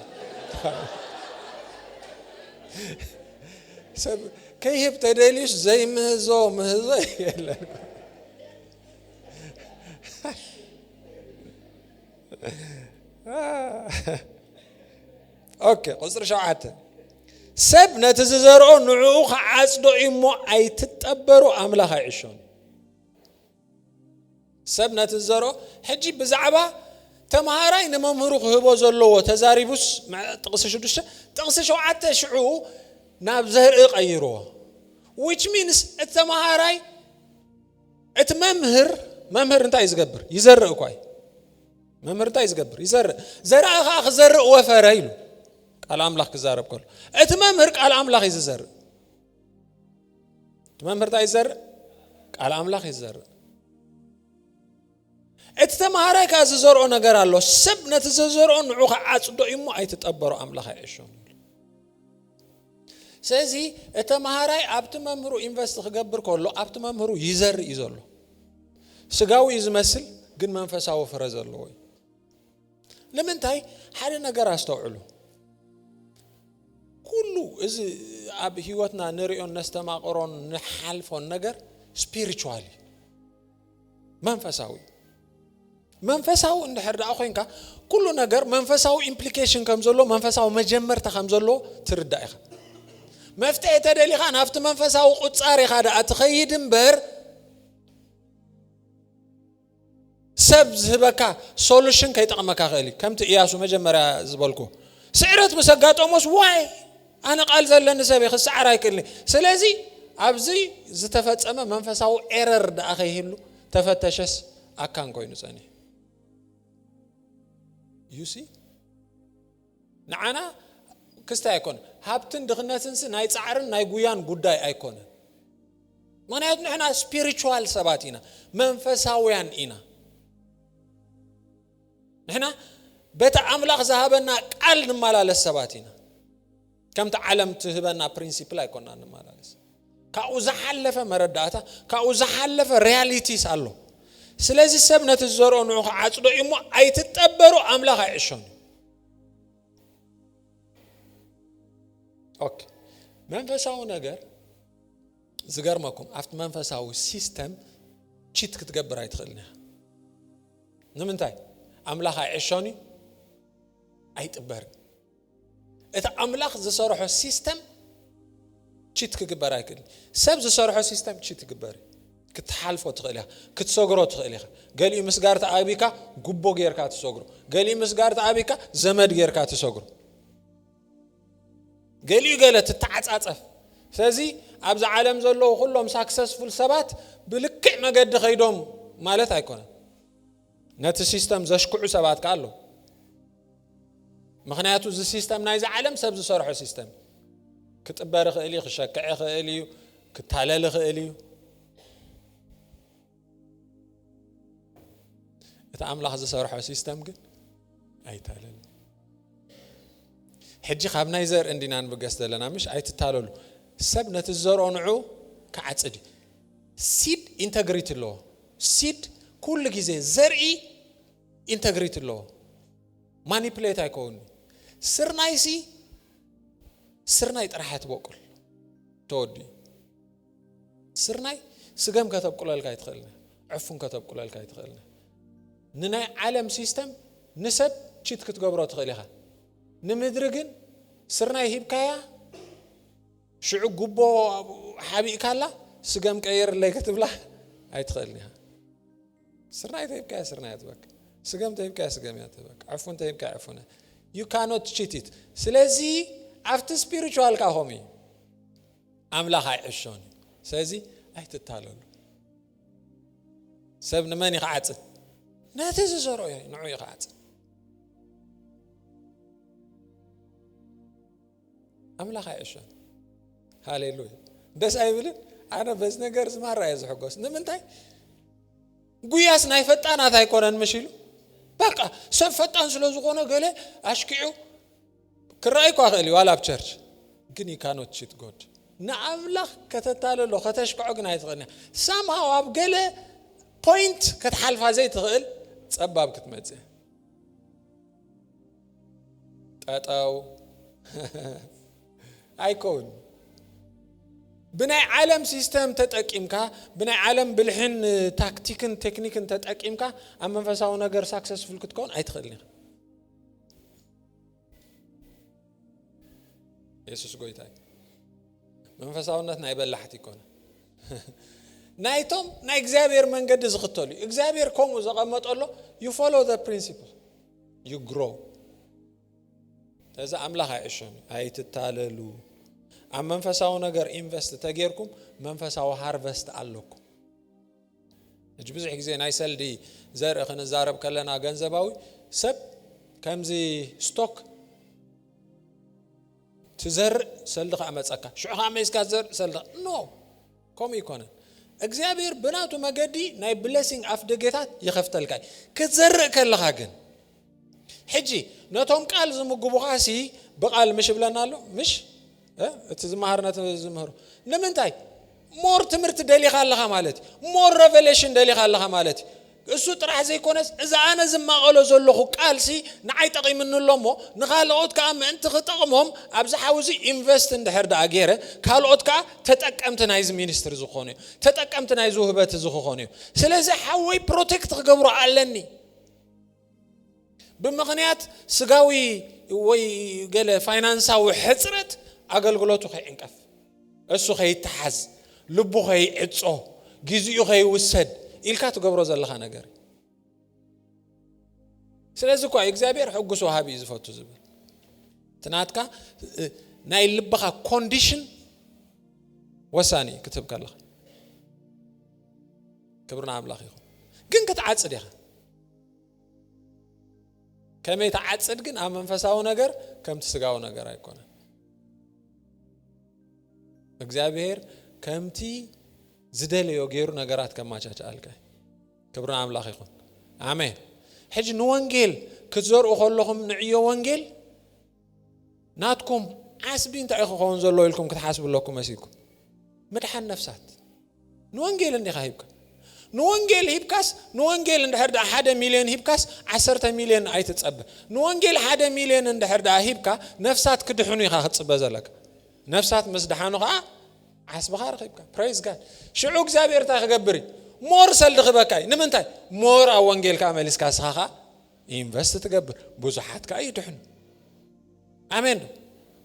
سب كيف تدليش زي مهزو يلا اوكي قصر شعاته سب نتزرعو نعوخ عصدو إمو أي تتبرو أملاها عيشون سب نتزرعو حجي بزعبا تمهاراي نممهروخ هبو زلوه تزاريبوس مع تقصشو دشة تقصشو عتا شعو ناب زهر يغيروه which means التمهاراي ممهر انتا يزقبر يزرق كوي ممهر انتا يزقبر يزرق زرع اخ زرق وفريلو قال املاح كزارب كله اتممهر قال املاح يزرق تممهر تا يزرق قال املاح يزرق اتتمهاراي كاز زرعو نغير الله سب نتزرعو نعوخ عصدو إمو أي تتقبرو أملاخ يعيشون سيزي اتمهاراي أبت ممهرو إنفست خقبر كله أبت ممهرو يزر يزرلو سقاو يزمسل قن منفساو فرزرلو لمن تاي حالي نغير استوعلو كله إذا أب هيوتنا نريون نستماقرون نحالفون نغير spiritually منفساو إن حرد أخوينك كل نجار منفساو implication كمزلو منفساو مجمر تخمزلو تردائخ مفتاح تدلي خان هفت منفساو قصاري خدا أتخيد بر سبز هبكا solution كي تقمك خالي كم تقياسو مجمر زبالكو سعرت مسقات أموس واي أنا قال زلنا سبي خس سعراي كلني سلازي أبزي زتفت أما منفساو error دا أخيهلو تفتشس أكان كوينو ثاني you see نعنا كستا يكون هابتن دخناتنس ناي صعرن ناي غويان غداي ايكون معناته نحنا spiritual سباتينا منفساويان إنا نحنا بيت أملاخ ذهبنا قال نمالالس سباتينا كم تعلم تهبنا principle ايكوننا نمالالس كاوزا حلفه مرداتا كاوزا حلفه realities አለው ስለዚህ ሰብነት ዘሮን ነው አጽዶ ኢሞ አይተጠበሩ አምላክ አይሽን ኦኬ መንፈሳው ነገር ዝገርመኩም አፍት መንፈሳው ሲስተም ቺት ክትገብር አይትخلنا ንምንታይ አምላክ አይሽኒ አይጥበር እታ አምላክ ዘሰርሖ ሲስተም ቺት ክግበር አይክል ሰብ ዘሰርሖ ሲስተም ቺት ክግበር ክትሓልፎ ትኽእልኻ ክትሰግሮ ትኽእልኻ ገሊ ምስጋር ተዓቢካ ጉቦ ጌርካ ትሰግሮ ገሊ ምስጋር ተዓቢካ ዘመድ ጌርካ ትሰግሮ ገሊ ገለ ትተዓጻጸፍ ስለዚ ኣብዚ ዓለም ዘለዉ ኩሎም ሳክሰስፉል ሰባት ብልክዕ መገዲ ኸይዶም ማለት ኣይኮነን ነቲ ሲስተም ዘሽክዑ ሰባት ካሎ ምክንያቱ እዚ ሲስተም ናይዚ ዓለም ሰብ ዝሰርሖ ሲስተም ክትበር ኽእል እዩ ክሸክዕ ኽእል እዩ ክታለል ኽእል እዩ እቲ ኣምላኽ ዝሰርሖ ሲስተም ግን ኣይታለል ሕጂ ካብ ናይ ዘር እንዲና ንብገስ ዘለና ምሽ ኣይትታለሉ ሰብ ነቲ ዘርኦ ንዑ ከዓጽድ ሲድ ኢንተግሪቲ ኣለዎ ሲድ ኩሉ ግዜ ዘርኢ ኢንተግሪቲ ኣለዎ ማኒፕሌት ኣይኮውን ስርናይሲ ስርናይ ጥራሕ ትበቁል ተወዲ ስርናይ ስገም ከተብቁለልካ ይትኽእልና ዕፉን ከተብቁለልካ ይትኽእልና ንናይ ዓለም ሲስተም ንሰብ ቺት ክትገብሮ ትኽእል ኢኻ ንምድሪ ግን ስርናይ ሂብካያ ሽዑ ጉቦ ሓቢእካላ ስገም ቀይርለይ ክትብላ ኣይትኽእልን ኢኻ ስርናይ ተሂብካያ ስርናይ ትበክ ስገም ተሂብካያ ስገም ትበክ ዕፉን ተሂብካያ ዕፉን you cannot cheat it ስለዚ after spiritual ka homi amla hayshon ስለዚ ኣይትታለሉ ሰብ ንመን ይኻዓጽ ነቲ ዝዘርኦ ንዑ ይኻዓጽ amla hayshon ሃሌሉያ ደስ ኣይብልን ኣነ በዝ ነገር ዝማራ ዝሕጎስ ንምንታይ ጉያስ ናይ ፈጣናት ኣይኮነን መሽሉ በቃ ሰብ ፈጣን ስለዝኾነ ገለ አሽኪዑ ክራይ ኳኸሊ ዋላ ብቸርች ግን you cannot cheat God ንኣምላኽ ከተታለሎ ከተሽክዖ ግን ኣይትኽእልና somehow ኣብ ገለ ፖይንት ከተሓልፋ ዘይትኽእል ጸባብ ክትመጽእ ጠጠው ኣይኮን ብናይ ዓለም ሲስተም ተጠቂምካ ብናይ ዓለም ብልሕን ታክቲክን ቴክኒክን ተጠቂምካ ኣብ መንፈሳዊ ነገር ሳክሰስፉል ክትኮን ኣይትኽእልን ኢየሱስ ጎይታይ መንፈሳውነት ናይ በላሕት ይኮነ ናይቶም ናይ እግዚአብሔር መንገድ ዝኽተሉ እግዚአብሔር ኮሙ ዘቀመጠሎ you follow the principle you grow ተዛ አምላኽ አይሽም አይትታለሉ ኣብ መንፈሳዊ ነገር ኢንቨስት ተገርኩም መንፈሳዊ ሃርቨስት ኣለኩም እጅ ብዙሕ ግዜ ናይ ሰልዲ ዘርኢ ክንዛረብ ከለና ገንዘባዊ ሰብ ከምዚ ስቶክ ትዘርእ ሰልዲ ከመፀካ ሽዑ ከመይስካ ዘር ሰልዲ ኖ ኮም ይኮነን እግዚአብሔር ብናቱ መገዲ ናይ ብሌሲንግ አፍ ደጌታት ይኸፍተልካ ክትዘርእ ከለኻ ግን ሕጂ ነቶም ቃል ዝምግቡኻሲ በቃል ምሽ ብለናሎ ምሽ እቲ ዝማሃርነት ዝምህሩ ንምንታይ ሞር ትምህርት ደሊኻ ኣለኻ ማለት ሞር ሬቨሌሽን ደሊኻ ኣለኻ ማለት እሱ ጥራሕ ዘይኮነስ እዛ ኣነ ዝማቐሎ ዘለኹ ቃልሲ ንዓይ ጠቂምንሎሞ ንኻልኦት ከዓ ምእንቲ ክጠቕሞም ኣብዚ ሓውዚ ኢንቨስት እንድሕር ዳኣ ገይረ ካልኦት ከዓ ተጠቀምቲ ናይዚ ሚኒስትሪ ዝኾኑ እዩ ተጠቀምቲ ናይዚ ውህበት ዝኾኑ እዩ ስለዚ ሓወይ ፕሮቴክት ክገብሮ ኣለኒ ብምኽንያት ስጋዊ ወይ ገለ ፋይናንሳዊ ሕፅረት አገልግሎቱ ከይንቀፍ እሱ ከይተሓዝ ልቡ ከይዕጾ ግዚኡ ከይውሰድ ኢልካ ትገብሮ ዘለኻ ነገር ስለዚህ እኮ እግዚአብሔር ሕጉስ ወሃቢ ዝፈቱ ዝብል ትናትካ ናይ ልብኻ ኮንዲሽን ወሳኒ ክትብ ከለኻ ክብርና አምላኽ ይኹን ግን ክትዓጽድ ኢኻ ከመይ ተዓጽድ ግን ኣብ መንፈሳዊ ነገር ከምቲ ስጋዊ ነገር ኣይኮነን እግዚአብሔር ከምቲ ዝደለዮ ገይሩ ነገራት ከማቻቻ አልካ ክብርና አምላኽ ይኹን አሜን ሕጂ ንወንጌል ክትዘርኡ ከለኹም ንዕዮ ወንጌል ናትኩም ዓስቢ እንታይ ክኸውን ዘሎ ኢልኩም ክትሓስብለኩም መሲልኩም ምድሓን ነፍሳት ንወንጌል እንዲኻ ሂብካ ንወንጌል ሂብካስ ንወንጌል እንድሕር ዳኣ 1 ሚልዮን ሂብካስ 10 ሚልዮን ኣይትጸብእ ንወንጌል 1 ሚልዮን እንድሕር ዳኣ ሂብካ ነፍሳት ክድሕኑ ኢኻ ክትጽበ ዘለካ ነፍሳት ምስ ድሓኑ ከዓ ዓስብኻ ረኺብካ ፕሬዝ ጋድ ሽዑ እግዚአብሔር እንታይ ክገብር ሞር ሰልዲ ክበካይ ንምንታይ ሞር ኣብ ወንጌልካ መሊስካ ስኻኻ ኢንቨስት ትገብር ብዙሓት ከዓ ይድሕኑ ኣሜን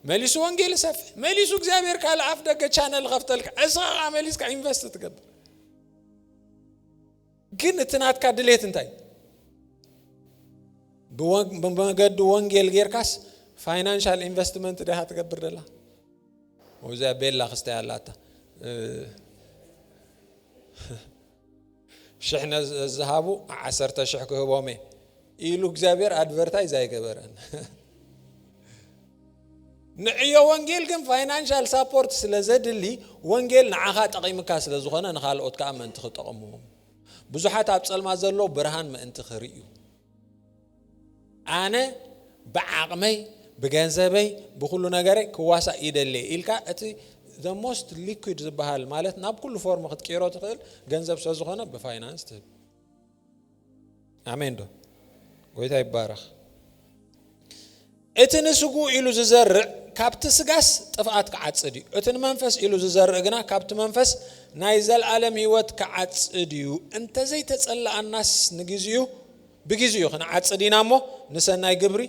መሊሱ ወንጌል ሰፍሕ መሊሱ እግዚአብሔር ካል ኣፍ ደገ ቻነል ከፍተልካ እስኻ መሊስካ ኢንቨስት ትገብር ግን እትናትካ ድሌት እንታይ በመገድ ወንጌል ጌርካስ ፋይናንሻል ኢንቨስትመንት ደሃ ትገብር ደላ ወዛ ቤላ ክስታ ያላታ ሽሕነ ዝሃቡ 10,000 ክህቦሜ ኢሉ እግዚአብሔር አድቨርታይዝ አይገበረን ንዕዮ ወንጌል ግን ፋይናንሻል ሳፖርት ስለዘድሊ ወንጌል ንዓኻ ጠቂምካ ስለዝኾነ ንኻልኦት ከዓ ምእንቲ ክጠቕሙ ብዙሓት ኣብ ጸልማ ዘሎ ብርሃን ምእንቲ ክርእዩ ኣነ ብዓቕመይ ብገንዘበይ ብኩሉ ነገረይ ክዋሳ ይደለ ኢልካ እቲ the most liquid ዝበሃል ማለት ናብ ኩሉ ፎርም ክትቀይሮ ትኽእል ገንዘብ ስለዝኾነ ብፋይናንስ ትህብ አሜን ዶ ጎይታ ይባረኽ እቲ ንስጉ ኢሉ ዝዘርዕ ካብቲ ስጋስ ጥፍኣት ክዓጽድ እዩ እቲ መንፈስ ኢሉ ዝዘርዕ ግና ካብቲ መንፈስ ናይ ዘለዓለም ህይወት ክዓጽድ እዩ እንተዘይ ተጸላኣናስ ንግዚኡ ብግዚኡ ክንዓጽድ ኢና እሞ ንሰናይ ግብሪ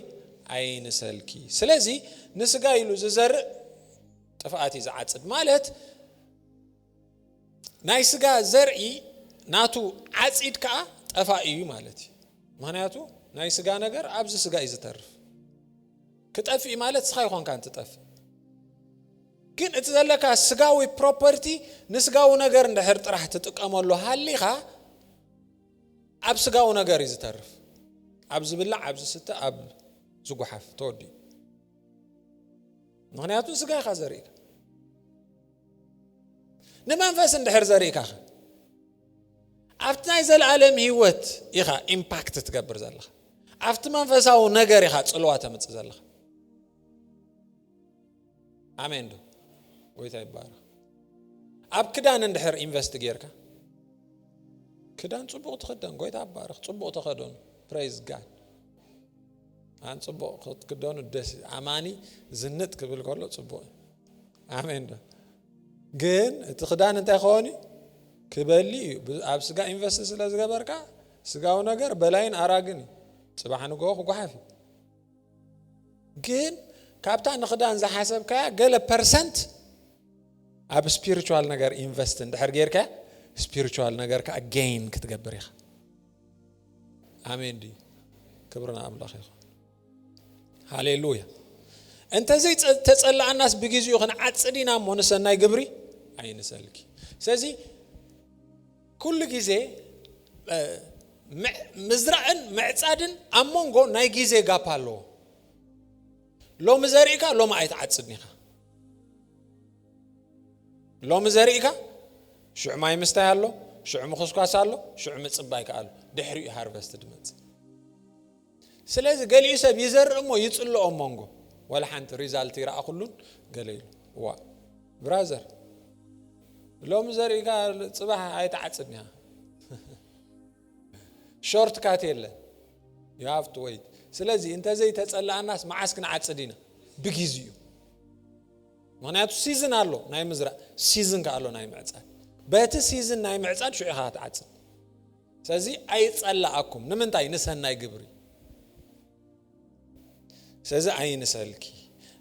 ኣይንሰልኪ ስለዚ ንስጋ ኢሉ ዝዘርዕ ጥፍኣት ይዝዓጽድ ማለት ናይ ስጋ ዘርኢ ናቱ ዓጺድ ከዓ ጠፋእ እዩ ማለት እዩ ምክንያቱ ናይ ስጋ ነገር ኣብዚ ስጋ እዩ ዝተርፍ ክጠፍእ ማለት ስኻ ይኾንካ እንትጠፍእ ግን እቲ ዘለካ ስጋዊ ፕሮፐርቲ ንስጋዊ ነገር እንድሕር ጥራሕ ትጥቀመሉ ሃሊኻ ኣብ ስጋዊ ነገር እዩ ዝተርፍ ኣብ ዝብላዕ ኣብ ዝስተ ኣብ ዝጉሓፍ ተወዲ ምክንያቱ ስጋ ኢኻ ዘርእካ ንመንፈስ እንድሕር ዘርእካ ኣብቲ ናይ ዘለዓለም ህይወት ኢኻ ኢምፓክት ትገብር ዘለኻ ኣብቲ መንፈሳዊ ነገር ኢኻ ጽልዋ ተምጽእ ዘለኻ አሜን ዶ ጎይታ ይባረኽ ኣብ ክዳን እንድሕር ኢንቨስት ጌርካ ክዳን ጽቡቕ ትኽደን ጎይታ ይባረኽ ጽቡቕ ተኸደኑ ፕሬዝ ጋድ አን ጽቡቕ ክትክደኑ ደስ አማኒ ዝንጥ ክብል ከሎ ጽቡቕ አሜን ዶ ግን እቲ ክዳን እንታይ ኾኒ ክበሊ ኣብ ስጋ ኢንቨስት ስለዝገበርካ ስጋው ነገር በላይን አራግን ጽባሕ ንጎ ክጓሓፍ ግን ካብታ ንክዳን ዝሓሰብካ ገለ ፐርሰንት ኣብ ስፒሪቹዋል ነገር ኢንቨስት እንድሕር ጌርካ ስፒሪቹዋል ነገር ከዓ ጌይን ክትገብር ኢኻ አሜን ዲ ክብርና አምላኽ ይኹን ሃሌሉያ እንተዘይ ተጸላኣናስ ብግዚኡ ክንዓጽድ ኢና እሞ ንሰናይ ግብሪ ኣይንሰልኪ ስለዚ ኩሉ ግዜ ምዝራዕን ምዕጻድን ኣብ መንጎ ናይ ግዜ ጋፕ ኣለዎ ሎሚ ዘርእካ ሎሚ ኣይትዓጽድን ኢኻ ሎሚ ዘርእካ ሽዑ ማይ ምስታይ ኣሎ ሽዑ ምኽስኳስ ኣሎ ሽዑ ምጽባይ ከዓ ኣሎ ድሕሪኡ ሃርቨስት ድመጽ ስለዚ ገሊኡ ሰብ ይዘርእ እሞ ይጽልኦ መንጎ ወላ ሓንቲ ሪዛልት ይረአ ኩሉን ገለ ኢሉ ዋ ብራዘር ሎሚ ዘርእካ ጽባሕ ኣይትዓጽድን ኢኻ ሾርት ካት የለን you have to wait ስለዚ እንተዘይ ተጸላኣናስ መዓስ ክንዓጽድ ኢና ብግዚኡ ምክንያቱ ሲዝን ኣሎ ናይ ምዝራእ ሲዝን ከዓ ኣሎ ናይ ምዕጻድ በቲ ሲዝን ናይ ምዕጻድ ሽዑ ኢኻ ትዓጽድ ስለዚ ኣይጸላኣኩም ንምንታይ ንሰናይ ግብሪ ስለዚ ኣይንሰልኪ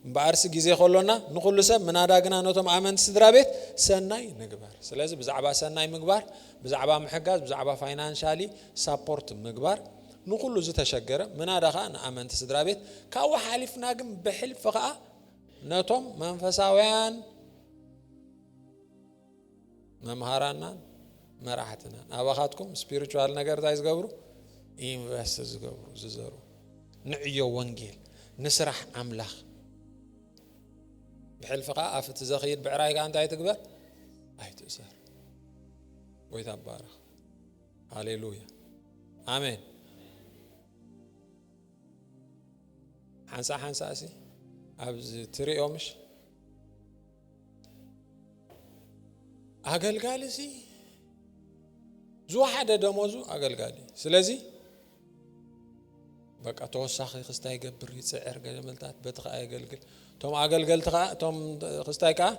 እምበኣርሲ ግዜ ከሎና ንኹሉ ሰብ ምናዳግና ነቶም ኣመንቲ ስድራ ቤት ሰናይ ንግባር ስለዚ ብዛዕባ ሰናይ ምግባር ብዛዕባ ምሕጋዝ ብዛዕባ ፋይናንሻሊ ሳፖርት ምግባር ንኹሉ ዝተሸገረ ምናዳኻ ንኣመንቲ ስድራ ቤት ካብኡ ሓሊፍና ግን ብሕልፊ ከዓ ነቶም መንፈሳውያን መምሃራናን መራሕትናን ኣባኻትኩም ስፒሪቹዋል ነገር እንታይ ዝገብሩ ኢንቨስት ዝገብሩ ዝዘሩ ንዕዮ ወንጌል ንስራሕ ኣምላኽ بحلف قا أفت زخير بعرايك أنت هتكبر هتأثر ويتبارك هاليلويا آمين حنسا أسي أبز تري يومش أقل قالي سي زو حدا دموزو أقل قالي سلازي بقى توسخي خستاي قبر يتسعر قجملتات بتخا أقل توم أقل تخا توم خستاي كا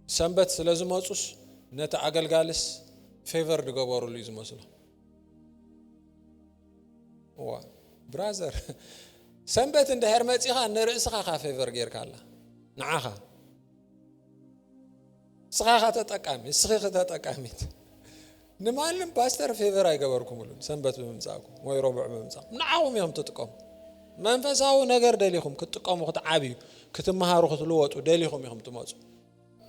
سنبت سلازو موصوس نتا أقل قالس فيفر دقبورو ليز مسلو وا برازر سنبت اند هرمتيخا نرئسخا خا فيفر غير كالا نعاخا سخاخا تتقامي سخيخ تتقاميت ንማንም ፓስተር ፌቨር አይገበርኩም ሁሉ ሰንበት በመምጻኩም ወይ ረቡዕ በመምጻኩም ንዓኹም እዮም ትጥቀሙ መንፈሳዊ ነገር ደሊኹም ክትጥቀሙ ክትዓብዩ ክትመሃሩ ክትልወጡ ደሊኹም እዮም ትመጹ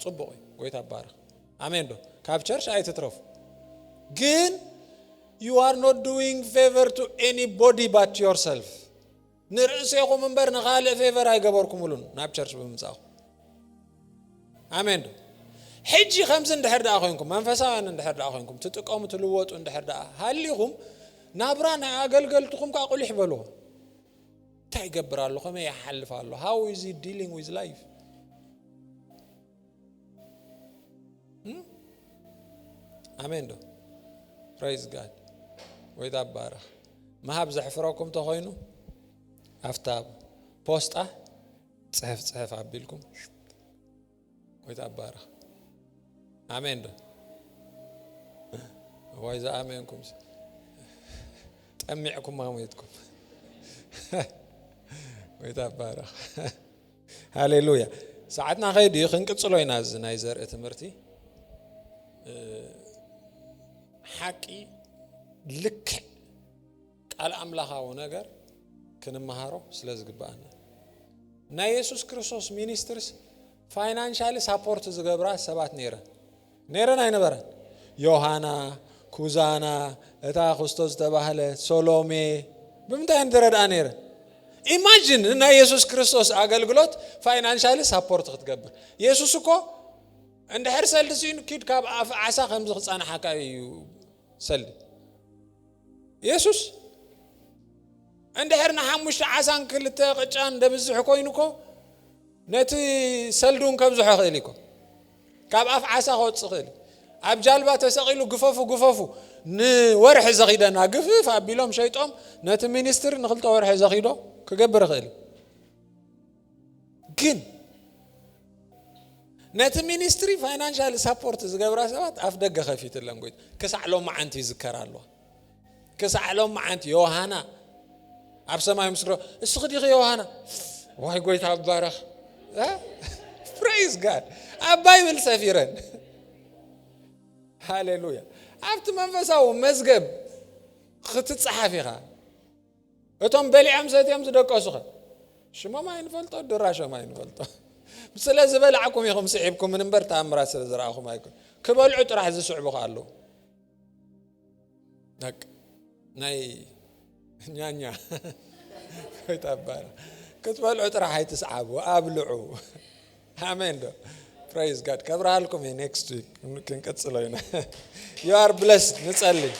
ጽቡቕ ጎይታ ባረኽ አሜን ዶ ካብ ቸርች አይትትረፉ ግን you are not doing favor to anybody but yourself ንርእስኩም እንበር ንኻልእ ፌቨር አይገበርኩም ሁሉ ናብ ቸርች በመምጻኩም አሜን ዶ ሕጂ ከምዝ እንድሕር ዳኣ ኮይንኩም መንፈሳውያን እንድሕር ዳኣ ኮይንኩም ትጥቀሙ ትልወጡ እንድሕር ዳኣ ሃሊኹም ናብራ ናይ አገልገልትኩም ካቁልሕ በልዎ እንታይ ይገብራሉ ከመይ ይሓልፋሉ how is he dealing with life አሜን ዶ praise god ወይ ዳባራ ማሃብ ዘሕፍረኩም ተኾይኑ አፍታብ ፖስታ ጽሕፍ አቢልኩም ወይ ዳባራ አሜን ዶ ወይ ዛ አሜንኩም ጠሚዕኩም ማሙየትኩም ወይ ዳባራ ሃሌሉያ ሰዓትና ኸይዲ ክንቅጽሎ ኢና ናይ ዘርኢ ትምህርቲ ሓቂ ልክ ቃል አምላኻዊ ነገር ክንመሃሮ ስለዝግባአና ናይ ኢየሱስ ክርስቶስ ሚኒስትርስ ፋይናንሻሊ ሳፖርት ዝገብራ ሰባት ነይረን አይነበረን ዮሐና ኩዛና እታ ክርስቶስ ተባህለ ሶሎሜ ብምንታይ እንደረዳ ነይረን ኢማጂን ናይ ኢየሱስ ክርስቶስ አገልግሎት ፋይናንሻሊ ሳፖርት ክትገብር ኢየሱስ እኮ እንድሕር ሰልዲ ሲኑ ኪድ ካብ አፍ ዓሳ ከምዝ ክጻናሓካ እዩ ሰልዲ ኢየሱስ እንድሕር ንሓሙሽተ ዓሳን ክልተ ቅጫን እንደብዝሕ ኮይኑኮ ነቲ ሰልዱን ከብዝሖ ኽእል ኢኮ ካብ አፍ ዓሳ ክወፅእ ኽእል ኣብ ጃልባ ተሰቂሉ ግፈፉ ንወርሒ ዘኺደና ግፍፍ ኣቢሎም ሸይጦም ነቲ ሚኒስትር ንኽልተ ወርሒ ዘኺዶ ክገብር ኽእል ግን ነቲ ሚኒስትሪ ፋይናንሻል ሳፖርት ዝገብራ ሰባት ኣፍ ደገ ኸፊትለን ጎይታ ክሳዕሎም መዓንቲ ይዝከራሉ ክሳዕሎም መዓንቲ ዮሐና ኣብ ሰማይ ምስሮ እስኽዲኺ ዮሐና ወይ ጎይታ ባረኽ praise god ባይብል ሰፊረን ሃሌሉያ ኣብቲ መንፈሳዊ መዝገብ ክትጽሓፍ ኢኻ እቶም በሊዖም ሰትዮም ዝደቀሱኸ ሽሞም ኣይንፈልጦ ድራሾም ኣይንፈልጦ ስለ ዝበልዓኩም ኢኹም ስዒብኩም ምንበር ተኣምራት ስለ ዝረኣኹም ኣይኮን ክበልዑ ጥራሕ ዝስዕቡኻ ኣለዉ ደቅ ናይ ኛኛ ይታባራ ክትበልዑ ጥራሕ ኣይትስዓቡ ኣብልዑ አሜን ዶ praise god ከብራልኩም next week ክንቀጽለው ኢና you are blessed ንጸልይ